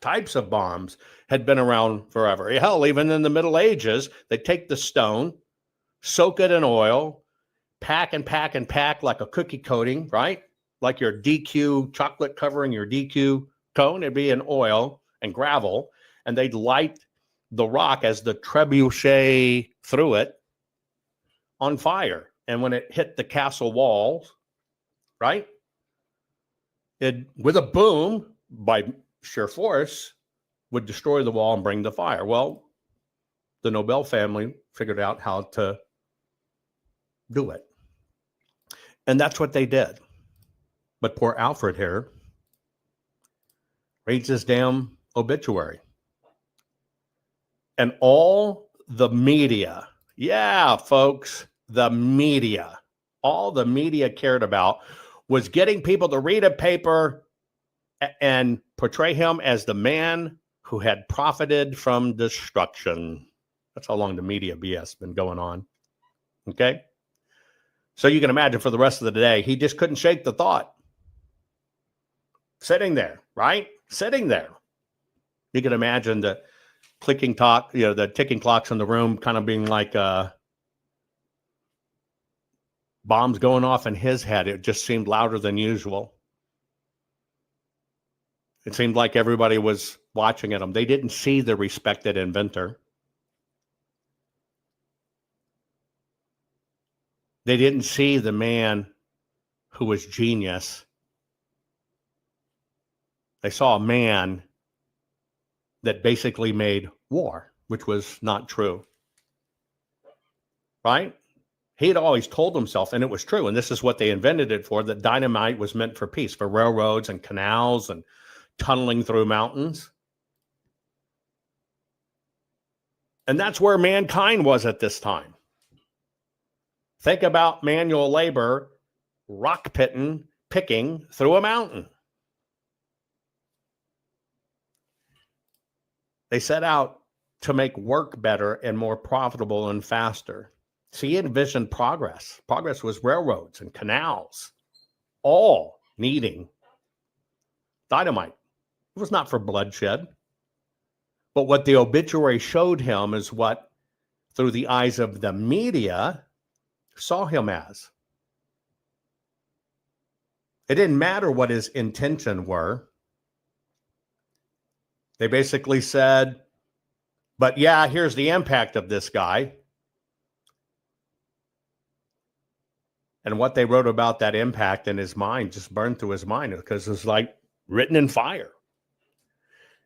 Types of bombs had been around forever. Hell, even in the Middle Ages, they take the stone, soak it in oil, pack and pack and pack like a cookie coating, right? Like your DQ chocolate covering your DQ cone. It'd be in oil and gravel, and they'd light the rock as the trebuchet through it on fire. And when it hit the castle walls, right, it, with a boom, by sheer force, would destroy the wall and bring the fire. Well, the Nobel family figured out how to do it. And that's what they did. But poor Alfred here reads his damn obituary. And all the media, yeah, folks, the media, all the media cared about was getting people to read a paper and portray him as the man who had profited from destruction. That's how long the media BS has been going on. Okay? So you can imagine for the rest of the day, he just couldn't shake the thought. Sitting there, right? Sitting there. You can imagine the clicking talk, the ticking clocks in the room kind of being like bombs going off in his head. It just seemed louder than usual. It seemed like everybody was watching at him. They didn't see the respected inventor. They didn't see the man who was genius. They saw a man that basically made war, which was not true. Right? He had always told himself, and it was true, and this is what they invented it for, that dynamite was meant for peace, for railroads and canals and tunneling through mountains. And that's where mankind was at this time. Think about manual labor, rock picking through a mountain. They set out to make work better and more profitable and faster. So he envisioned progress. Progress was railroads and canals, all needing dynamite. It was not for bloodshed. But what the obituary showed him is what, through the eyes of the media, saw him as. It didn't matter what his intention were. They basically said, but yeah, here's the impact of this guy. And what they wrote about that impact in his mind just burned through his mind because it was like written in fire.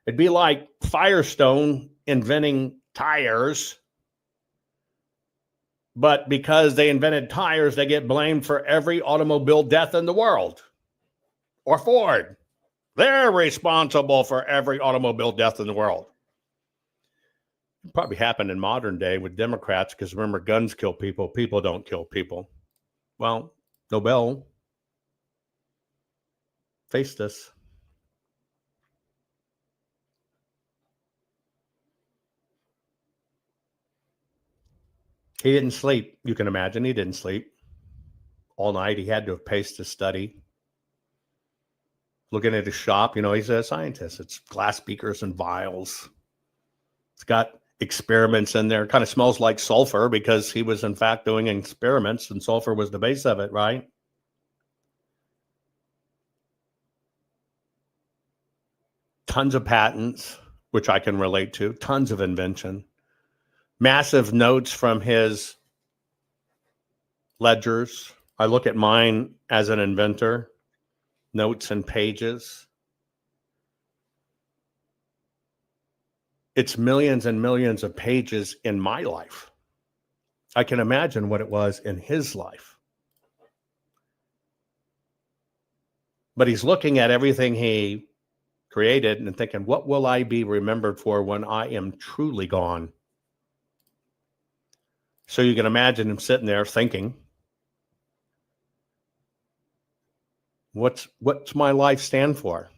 It'd be like Firestone inventing tires, but because they invented tires, they get blamed for every automobile death in the world. Or Ford. They're responsible for every automobile death in the world. It probably happened in modern day with Democrats, because remember, guns kill people. People don't kill people. Well, Nobel faced this. He didn't sleep. You can imagine he didn't sleep. All night he had to have paced his study. Looking at his shop, he's a scientist. It's glass beakers and vials. It's got experiments in there. It kind of smells like sulfur because he was in fact doing experiments and sulfur was the base of it, right? Tons of patents, which I can relate to. Tons of invention. Massive notes from his ledgers. I look at mine as an inventor. Notes and pages. It's millions and millions of pages in my life. I can imagine what it was in his life. But he's looking at everything he created and thinking, what will I be remembered for when I am truly gone? So you can imagine him sitting there thinking, what's my life stand for?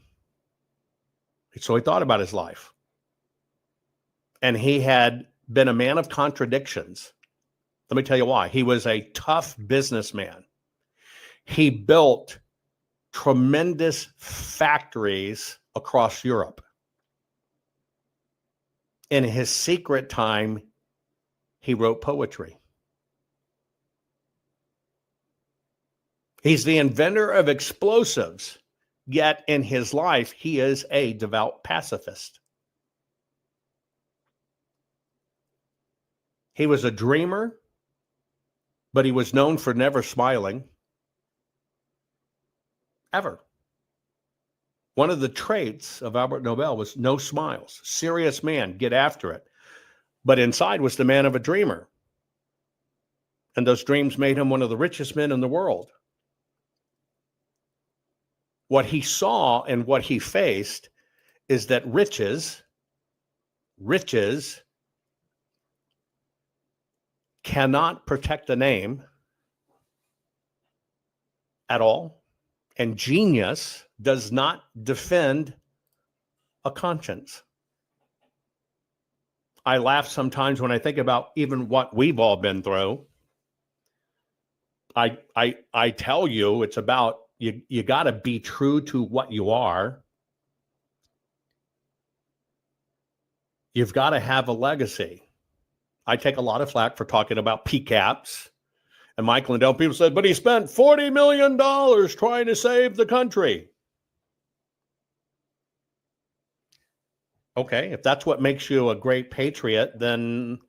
So he thought about his life. And he had been a man of contradictions. Let me tell you why. He was a tough businessman. He built tremendous factories across Europe. In his secret time, he wrote poetry. He's the inventor of explosives, yet in his life, he is a devout pacifist. He was a dreamer, but he was known for never smiling. Ever. One of the traits of Albert Nobel was no smiles. Serious man, get after it. But inside was the man of a dreamer. And those dreams made him one of the richest men in the world. What he saw and what he faced is that riches cannot protect a name at all, and genius does not defend a conscience. I laugh sometimes when I think about even what we've all been through. I tell you, it's about you got to be true to what you are. You've got to have a legacy. I take a lot of flack for talking about PCAPs and Mike Lindell. People said, but he spent $40 million trying to save the country. Okay, if that's what makes you a great patriot, then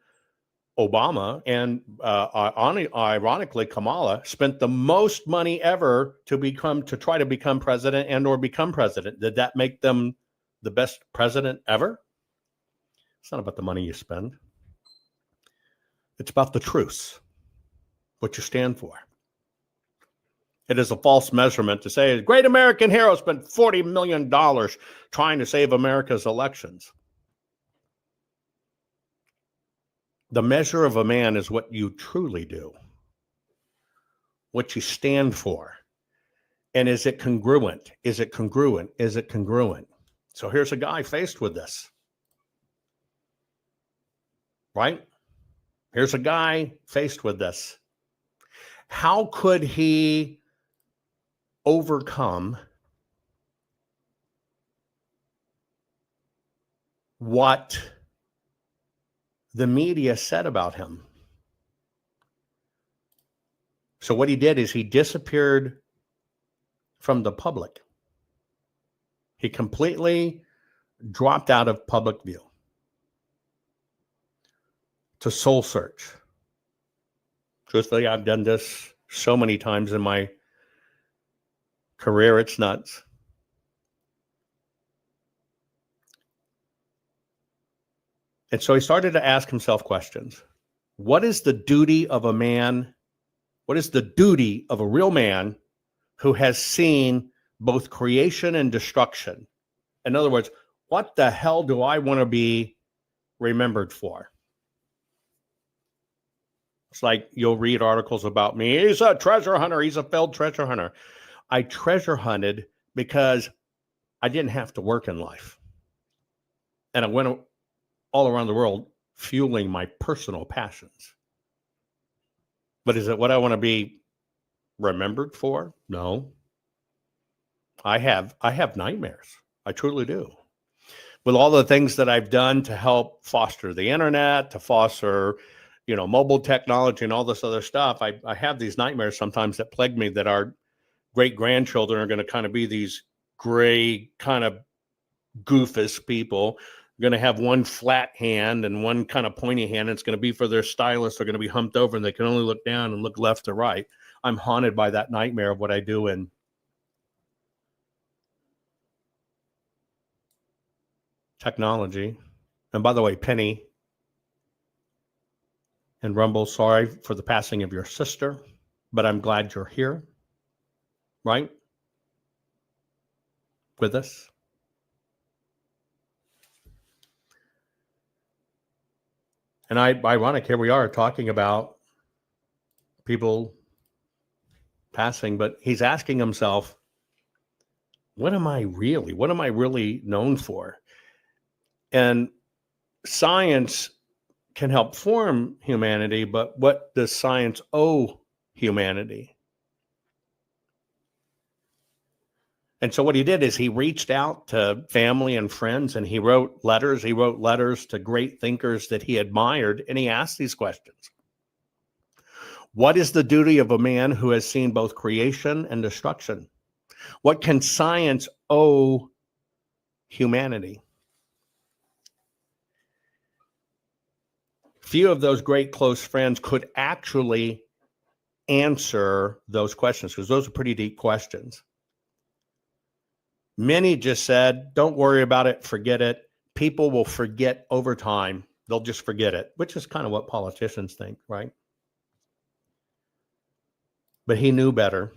Obama and ironically Kamala spent the most money ever to try to become president and or become president. Did that make them the best president ever? It's not about the money you spend. It's about the truth, what you stand for. It is a false measurement to say a great American hero spent $40 million trying to save America's elections. The measure of a man is what you truly do, what you stand for. And is it congruent? Is it congruent? Is it congruent? So here's a guy faced with this, right? Here's a guy faced with this. How could he overcome what the media said about him? So what he did is he disappeared from the public. He completely dropped out of public view to soul search. Truthfully, I've done this so many times in my career, it's nuts. And so he started to ask himself questions. What is the duty of a man? What is the duty of a real man who has seen both creation and destruction? In other words, what the hell do I want to be remembered for? It's like you'll read articles about me. He's a treasure hunter. He's a failed treasure hunter. I treasure hunted because I didn't have to work in life. And I went all around the world fueling my personal passions. But is it what I want to be remembered for? No. I have nightmares. I truly do. With all the things that I've done to help foster the internet, to foster, mobile technology and all this other stuff, I have these nightmares sometimes that plague me that our great-grandchildren are going to kind of be these gray kind of goofus people. Going to have one flat hand and one kind of pointy hand. It's going to be for their stylist. They're going to be humped over and they can only look down and look left to right. I'm haunted by that nightmare of what I do in technology. And by the way, Penny and Rumble, sorry for the passing of your sister, but I'm glad you're here, right? With us. And ironic, here we are talking about people passing, but he's asking himself, what am I really known for? And science can help form humanity, but what does science owe humanity? And so what he did is he reached out to family and friends and he wrote letters. He wrote letters to great thinkers that he admired, and he asked these questions. What is the duty of a man who has seen both creation and destruction? What can science owe humanity? Few of those great close friends could actually answer those questions because those are pretty deep questions. Many just said, don't worry about it, forget it. People will forget over time. They'll just forget it, which is kind of what politicians think, right? But he knew better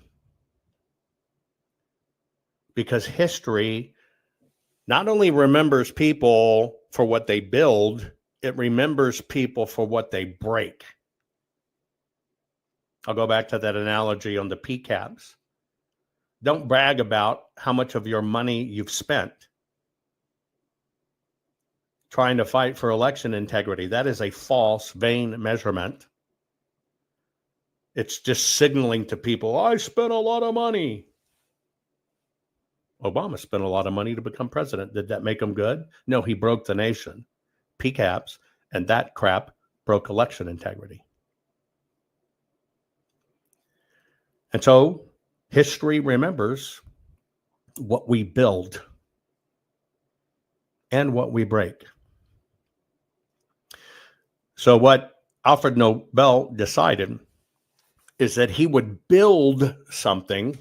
because history not only remembers people for what they build, it remembers people for what they break. I'll go back to that analogy on the PCAPs. Don't brag about how much of your money you've spent trying to fight for election integrity. That is a false, vain measurement. It's just signaling to people, I spent a lot of money. Obama spent a lot of money to become president. Did that make him good? No, he broke the nation. PCAPs and that crap broke election integrity. And so history remembers what we build and what we break. So what Alfred Nobel decided is that he would build something.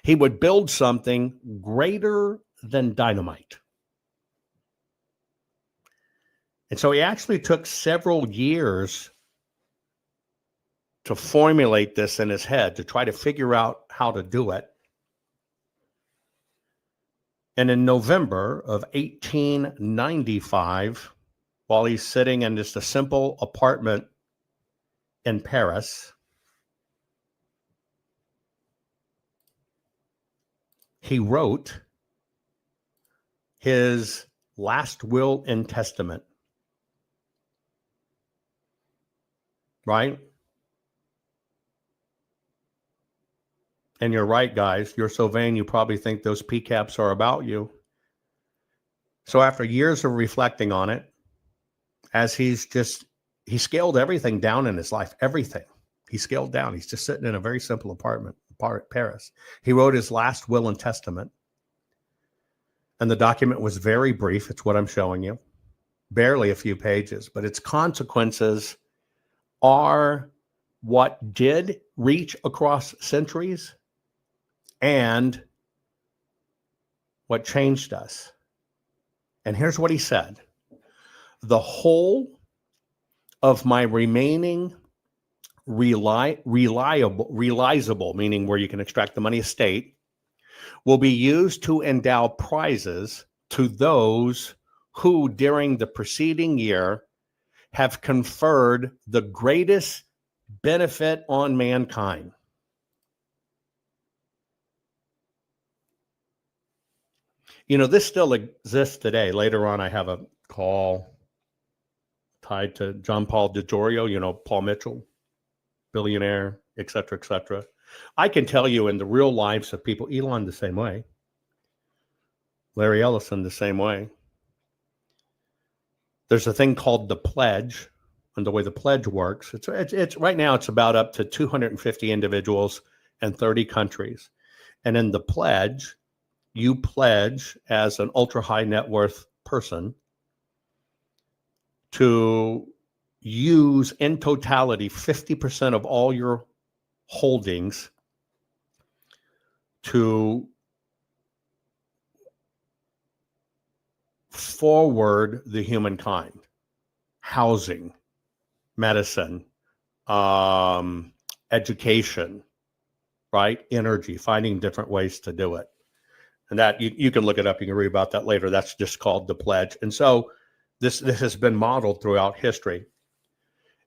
He would build something greater than dynamite. And so he actually took several years to formulate this in his head, to try to figure out how to do it. And in November of 1895, while he's sitting in just a simple apartment in Paris, he wrote his last will and testament. Right? And you're right, guys. You're so vain, you probably think those PCAPs are about you. So after years of reflecting on it, as he scaled everything down in his life, everything. He scaled down. He's just sitting in a very simple apartment in Paris. He wrote his last will and testament. And the document was very brief. It's what I'm showing you. Barely a few pages, but its consequences are what did reach across centuries and what changed us. And here's what he said. The whole of my remaining realizable, meaning where you can extract the money estate, will be used to endow prizes to those who during the preceding year have conferred the greatest benefit on mankind. You know, this still exists today. Later on, I have a call tied to John Paul DeJorio, you know, Paul Mitchell, billionaire, et cetera, et cetera. I can tell you in the real lives of people, Elon the same way, Larry Ellison the same way. There's a thing called the pledge, and the way the pledge works, it's right now it's about up to 250 individuals and 30 countries. And in the pledge, you pledge as an ultra high net worth person to use in totality 50% of all your holdings to forward the humankind, housing, medicine, education, right? Energy, finding different ways to do it. And that you can look it up. You can read about that later. That's just called the pledge. And so this has been modeled throughout history.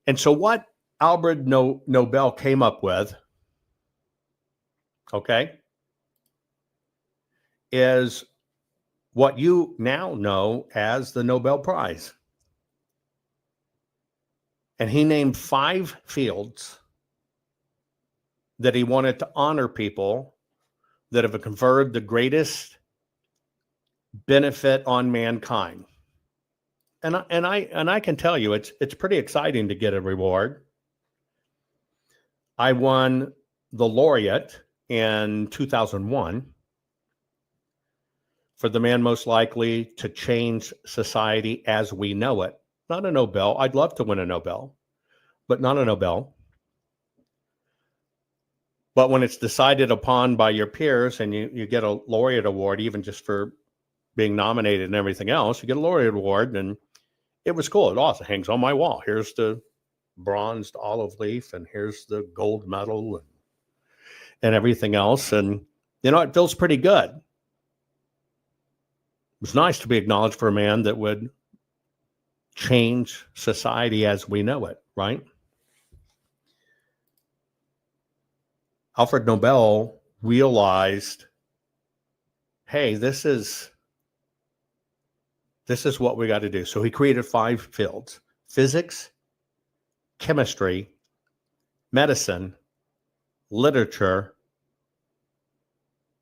And so what Alfred Nobel came up with, okay, is what you now know as the Nobel Prize. And he named 5 fields that he wanted to honor people that have conferred the greatest benefit on mankind. And I can tell you, it's pretty exciting to get a reward. I won the laureate in 2001 for the man most likely to change society as we know it. Not a Nobel. I'd love to win a Nobel, but not a Nobel. But when it's decided upon by your peers and you get a laureate award, even just for being nominated and everything else, you get a laureate award, and it was cool. It also hangs on my wall. Here's the bronzed olive leaf, and here's the gold medal and everything else. And, you know, it feels pretty good. It was nice to be acknowledged for a man that would change society as we know it, right? Alfred Nobel realized, hey, this is what we got to do. So he created 5 fields: physics, chemistry, medicine, literature,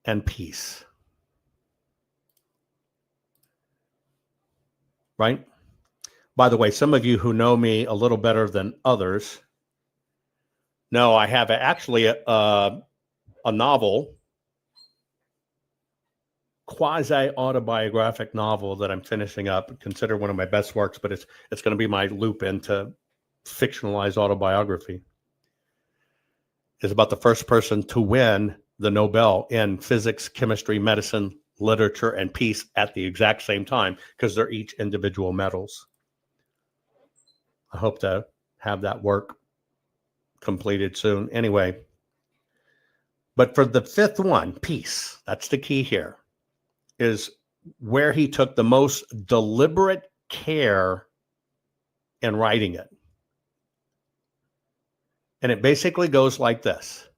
and peace. Right? By the way, some of you who know me a little better than others know I have actually a novel, quasi-autobiographic novel that I'm finishing up, considered one of my best works, but it's going to be my loop into fictionalized autobiography. It's about the first person to win the Nobel in physics, chemistry, medicine, literature, and peace at the exact same time, because they're each individual medals. I hope to have that work completed soon. Anyway, but for the 5th one, peace, that's the key here, is where he took the most deliberate care in writing it. And it basically goes like this: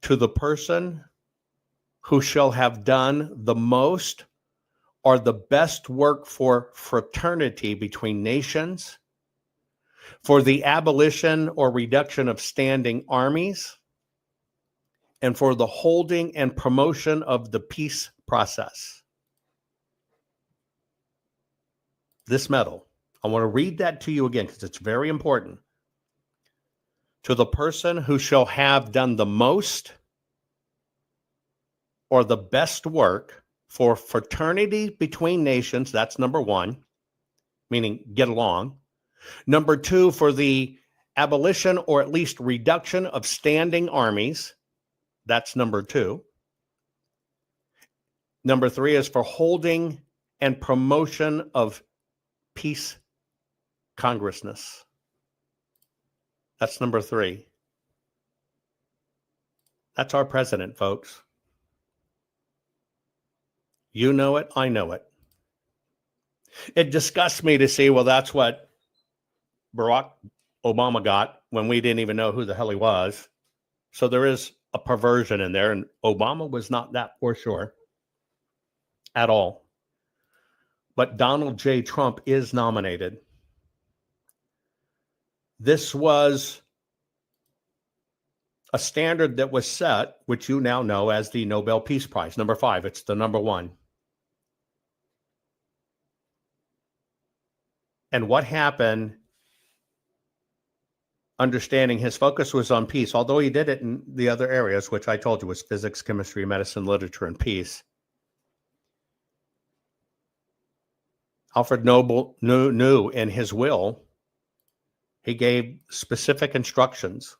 to the person who shall have done the most or the best work for fraternity between nations, for the abolition or reduction of standing armies, and for the holding and promotion of the peace process. This medal, I want to read that to you again because it's very important. To the person who shall have done the most or the best work for fraternity between nations, that's number 1, meaning get along. Number 2, for the abolition or at least reduction of standing armies, that's number 2. Number 3 is for holding and promotion of peace congressness. That's number 3. That's our president, folks. You know it, I know it. It disgusts me to see, well, that's what Barack Obama got when we didn't even know who the hell he was. So there is a perversion in there, and Obama was not that for sure at all. But Donald J. Trump is nominated. This was a standard that was set, which you now know as the Nobel Peace Prize, number 5. It's the number 1. And what happened, understanding his focus was on peace, although he did it in the other areas, which I told you was physics, chemistry, medicine, literature, and peace. Alfred Nobel knew in his will, he gave specific instructions.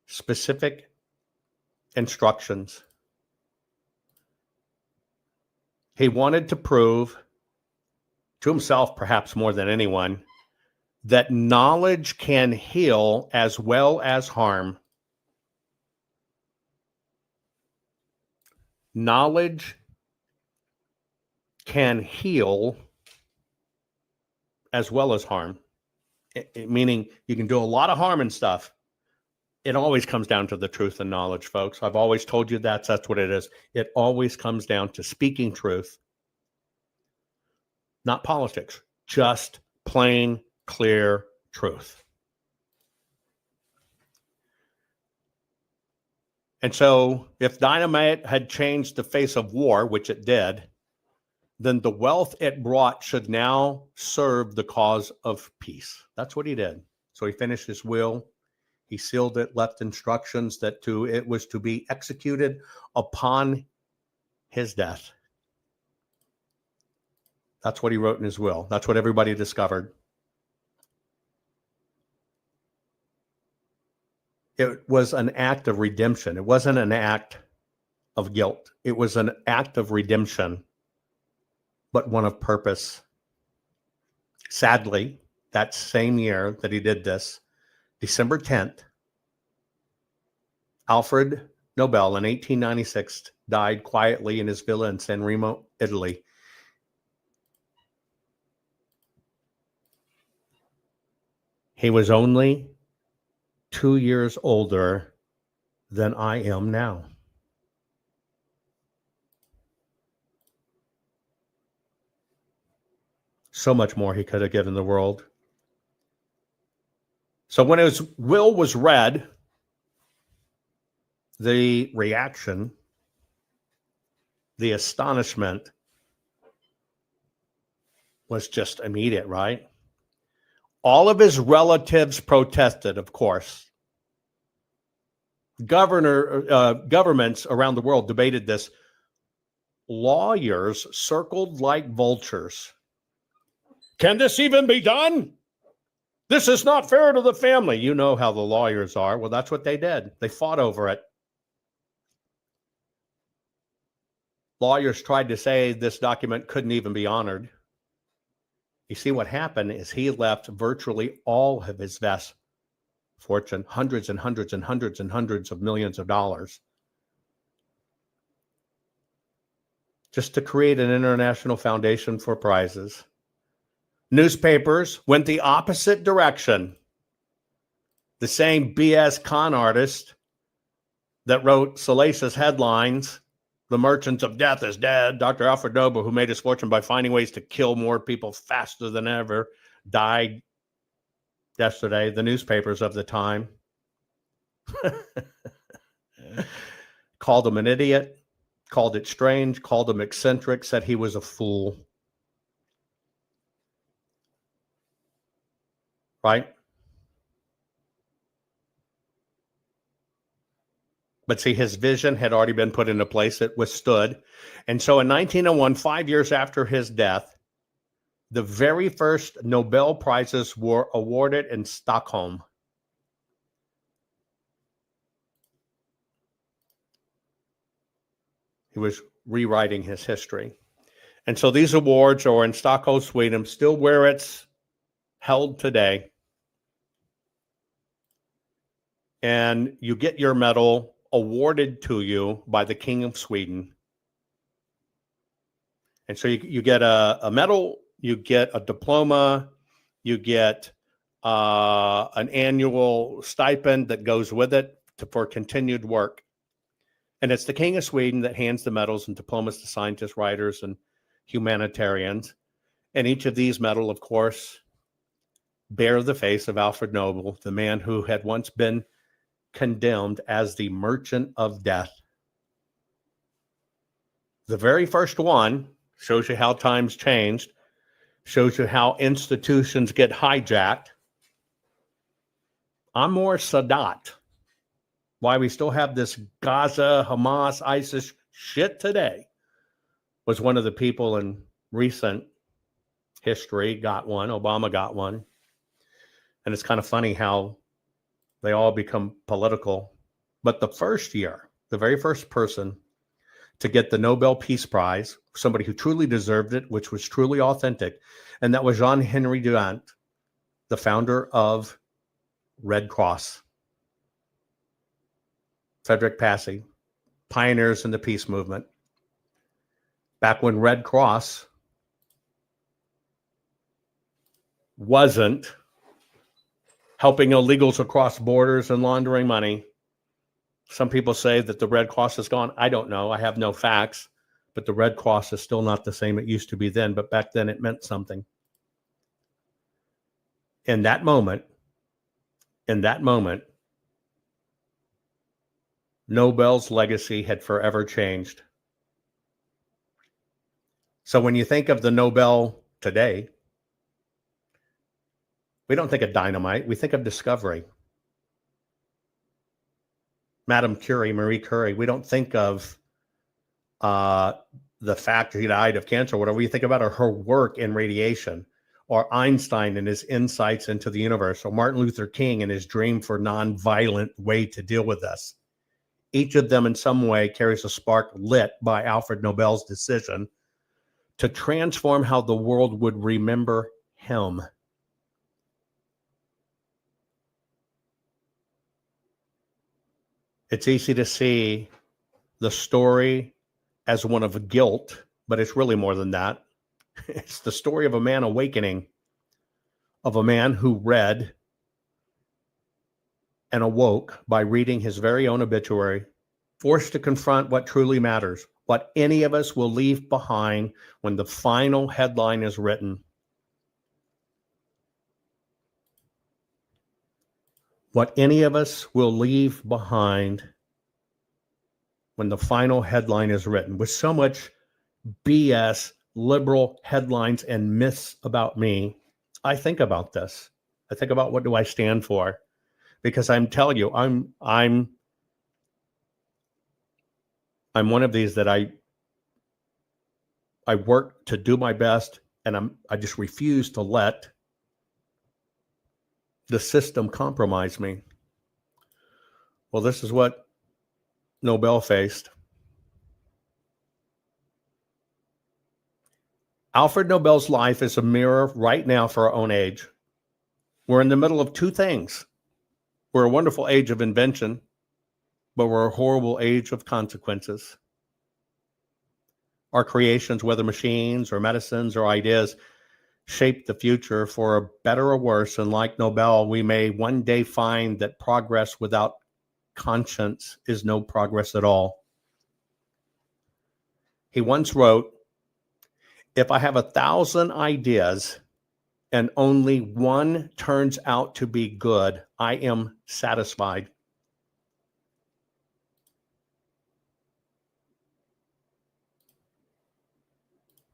Specific instructions. He wanted to prove to himself, perhaps more than anyone, that knowledge can heal as well as harm. Knowledge can heal as well as harm. Meaning you can do a lot of harm and stuff. It always comes down to the truth and knowledge, folks. I've always told you that's what it is. It always comes down to speaking truth. Not politics, just plain, clear truth. And so if dynamite had changed the face of war, which it did, then the wealth it brought should now serve the cause of peace. That's what he did. So he finished his will. He sealed it, left instructions that it was to be executed upon his death. That's what he wrote in his will. That's what everybody discovered. It was an act of redemption. It wasn't an act of guilt. It was an act of redemption, but one of purpose. Sadly, that same year that he did this, December 10th, Alfred Nobel in 1896 died quietly in his villa in San Remo, Italy. He was only 2 years older than I am now. So much more he could have given the world. So when his will was read, the reaction, the astonishment was just immediate, right? All of his relatives protested, of course. Governments around the world debated this. Lawyers circled like vultures. Can this even be done? This is not fair to the family. You know how the lawyers are. Well, that's what they did. They fought over it. Lawyers tried to say this document couldn't even be honored. You see, what happened is he left virtually all of his vast fortune, hundreds and hundreds and hundreds and hundreds of millions of dollars, just to create an international foundation for prizes. Newspapers went the opposite direction. The same BS con artist that wrote salacious headlines, "The Merchants of Death is dead," Dr. Alfred Nobel, who made his fortune by finding ways to kill more people faster than ever, died yesterday. The newspapers of the time called him an idiot, called it strange, called him eccentric, said he was a fool. Right? But see, his vision had already been put into place. It withstood. And so in 1901, 5 years after his death, the very first Nobel Prizes were awarded in Stockholm. He was rewriting his history. And so these awards are in Stockholm, Sweden, still where it's held today. And you get your medal awarded to you by the King of Sweden. And so you get a medal, you get a diploma, you get an annual stipend that goes with it for continued work. And it's the King of Sweden that hands the medals and diplomas to scientists, writers, and humanitarians. And each of these medals, of course, bear the face of Alfred Nobel, the man who had once been condemned as the merchant of death. The very first one shows you how times changed, shows you how institutions get hijacked. Anwar Sadat, why we still have this Gaza, Hamas, ISIS shit today, was one of the people in recent history got one. Obama got one. And it's kind of funny how they all become political. But the first year, the very first person to get the Nobel Peace Prize, somebody who truly deserved it, which was truly authentic, and that was Jean-Henri Durant, the founder of Red Cross. Frederick Passy, pioneers in the peace movement. Back when Red Cross wasn't helping illegals across borders and laundering money. Some people say that the Red Cross is gone. I don't know. I have no facts, but the Red Cross is still not the same it used to be then, but back then it meant something. In that moment, Nobel's legacy had forever changed. So when you think of the Nobel today, we don't think of dynamite, we think of discovery. Madame Curie, Marie Curie, we don't think of the fact that he died of cancer, whatever. We think about her work in radiation, or Einstein and his insights into the universe, or Martin Luther King and his dream for nonviolent way to deal with this. Each of them in some way carries a spark lit by Alfred Nobel's decision to transform how the world would remember him. It's easy to see the story as one of guilt, but it's really more than that. It's the story of a man awakening, of a man who read and awoke by reading his very own obituary, forced to confront what truly matters, what any of us will leave behind when the final headline is written. What any of us will leave behind when the final headline is written. With so much BS, liberal headlines and myths about me, I think about this. I think about, what do I stand for? Because I'm telling you, I'm one of these that I work to do my best, and I just refuse to let the system compromise me. Well, this is what Nobel faced. Alfred Nobel's life is a mirror right now for our own age. We're in the middle of two things. We're a wonderful age of invention, but we're a horrible age of consequences. Our creations, whether machines or medicines or ideas, shape the future for better or worse. And like Nobel, we may one day find that progress without conscience is no progress at all. He once wrote, "If I have 1,000 ideas and only one turns out to be good, I am satisfied."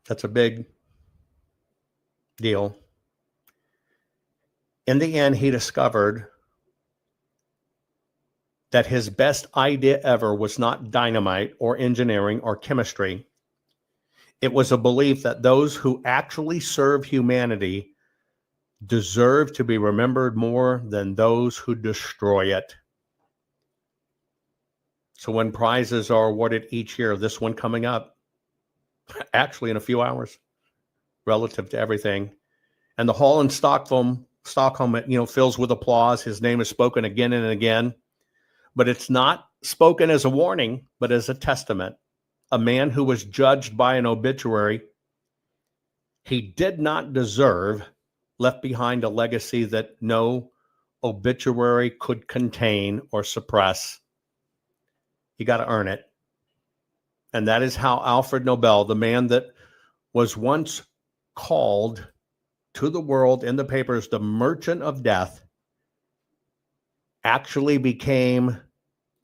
That's a big deal. In the end, he discovered that his best idea ever was not dynamite or engineering or chemistry. It was a belief that those who actually serve humanity deserve to be remembered more than those who destroy it. So when prizes are awarded each year, this one coming up, actually in a few hours relative to everything. And the hall in Stockholm, fills with applause. His name is spoken again and again, but it's not spoken as a warning, but as a testament. A man who was judged by an obituary he did not deserve left behind a legacy that no obituary could contain or suppress. You got to earn it. And that is how Alfred Nobel, the man that was once called to the world in the papers the merchant of death, actually became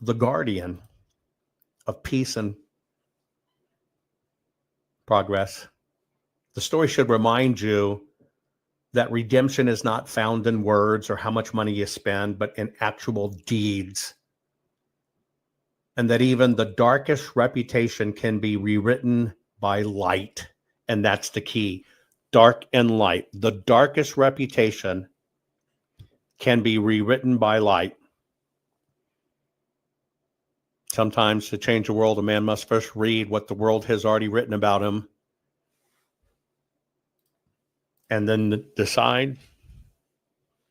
the guardian of peace and progress. The story should remind you that redemption is not found in words or how much money you spend, but in actual deeds. And that even the darkest reputation can be rewritten by light. And that's the key. Dark and light. The darkest reputation can be rewritten by light. Sometimes to change the world, a man must first read what the world has already written about him, and then decide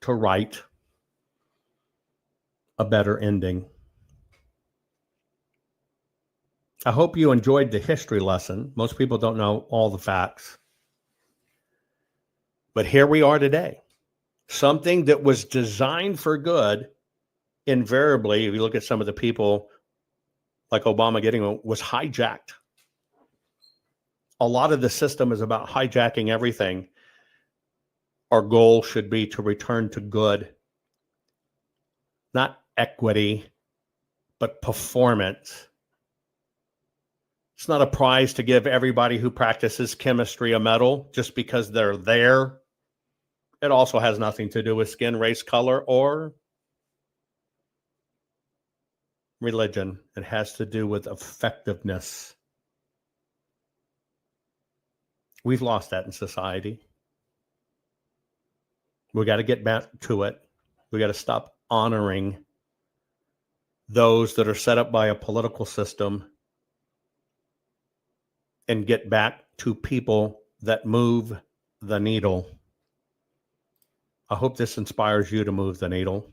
to write a better ending. I hope you enjoyed the history lesson. Most people don't know all the facts. But here we are today. Something that was designed for good, invariably, if you look at some of the people like Obama getting one, was hijacked. A lot of the system is about hijacking everything. Our goal should be to return to good, not equity, but performance. It's not a prize to give everybody who practices chemistry a medal just because they're there. It also has nothing to do with skin, race, color, or religion. It has to do with effectiveness. We've lost that in society. We got to get back to it. We got to stop honoring those that are set up by a political system and get back to people that move the needle. I hope this inspires you to move the needle.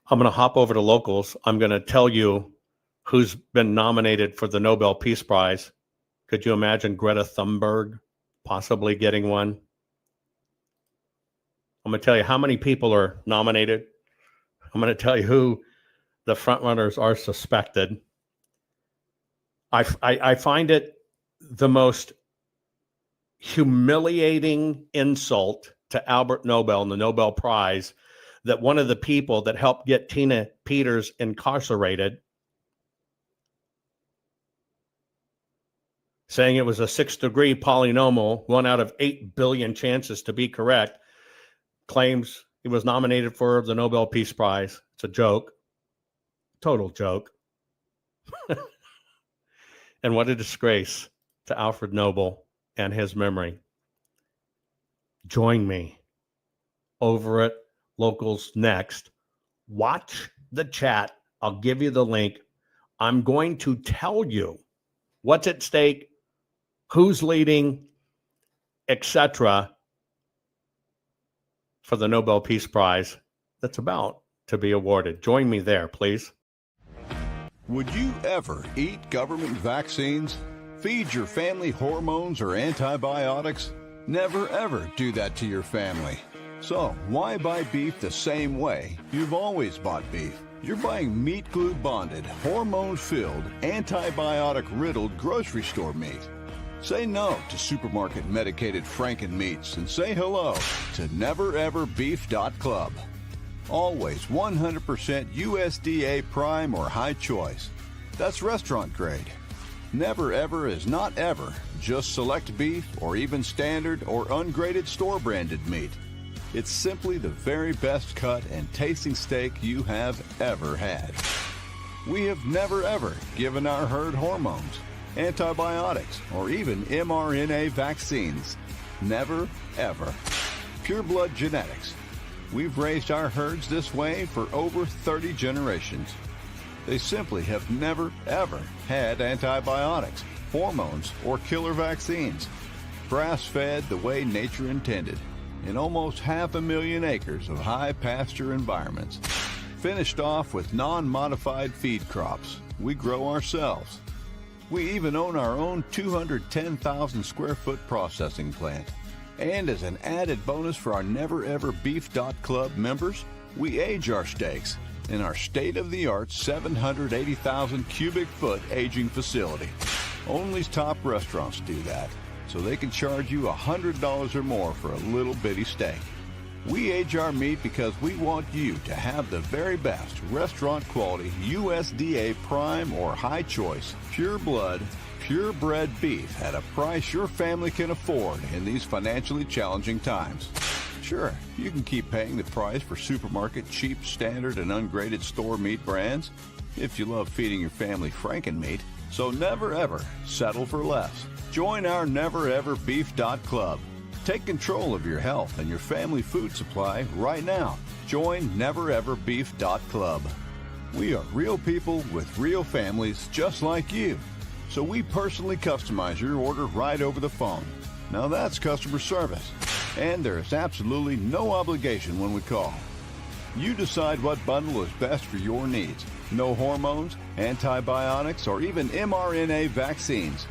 I'm going to hop over to locals. I'm going to tell you who's been nominated for the Nobel Peace Prize. Could you imagine Greta Thunberg possibly getting one? I'm going to tell you how many people are nominated. I'm going to tell you who the frontrunners are suspected. I find it the most humiliating insult to Albert Nobel and the Nobel Prize that one of the people that helped get Tina Peters incarcerated, saying it was a 6-degree polynomial, 1 out of 8 billion chances to be correct, claims he was nominated for the Nobel Peace Prize. It's a joke. Total joke. And what a disgrace to Alfred Nobel and his memory. Join me over at Locals Next. Watch the chat. I'll give you the link. I'm going to tell you what's at stake, who's leading, etc., for the Nobel Peace Prize that's about to be awarded. Join me there, please. Would you ever eat government vaccines? Feed your family hormones or antibiotics? Never ever do that to your family. So why buy beef the same way you've always bought beef? You're buying meat glue bonded, hormone-filled, antibiotic-riddled grocery store meat. Say no to supermarket medicated Franken meats and say hello to NeverEverBeef.club. Always 100% USDA prime or high choice. That's restaurant grade. Never Ever is not ever just select beef or even standard or ungraded store branded meat. It's simply the very best cut and tasting steak you have ever had. We have never ever given our herd hormones, antibiotics, or even mRNA vaccines. Never ever. Pure blood genetics. We've raised our herds this way for over 30 generations. They simply have never, ever had antibiotics, hormones, or killer vaccines. Grass-fed the way nature intended, in almost 500,000 acres of high pasture environments. Finished off with non-modified feed crops we grow ourselves. We even own our own 210,000 square foot processing plant. And as an added bonus for our NeverEverBeef.Club members, we age our steaks in our state-of-the-art 780,000 cubic foot aging facility. Only top restaurants do that, so they can charge you $100 or more for a little bitty steak. We age our meat because we want you to have the very best restaurant quality USDA prime or high choice, pure blood, purebred beef at a price your family can afford in these financially challenging times. Sure, you can keep paying the price for supermarket cheap, standard, and ungraded store meat brands if you love feeding your family Frankenmeat. So never ever settle for less. Join our NeverEverBeef.Club. Take control of your health and your family food supply right now. Join NeverEverBeef.Club. We are real people with real families just like you. So we personally customize your order right over the phone. Now that's customer service. And there is absolutely no obligation when we call. You decide what bundle is best for your needs. No hormones, antibiotics, or even mRNA vaccines.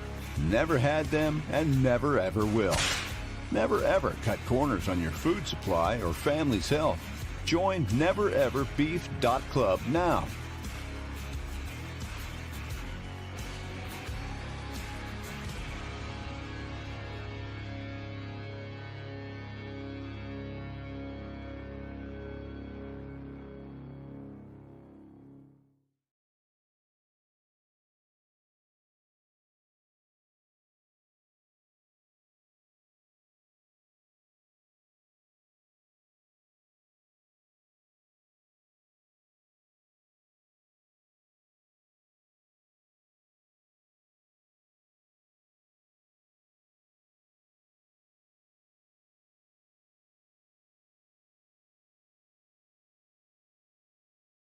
Never had them and never ever will. Never ever cut corners on your food supply or family's health. Join NeverEverBeef.Club now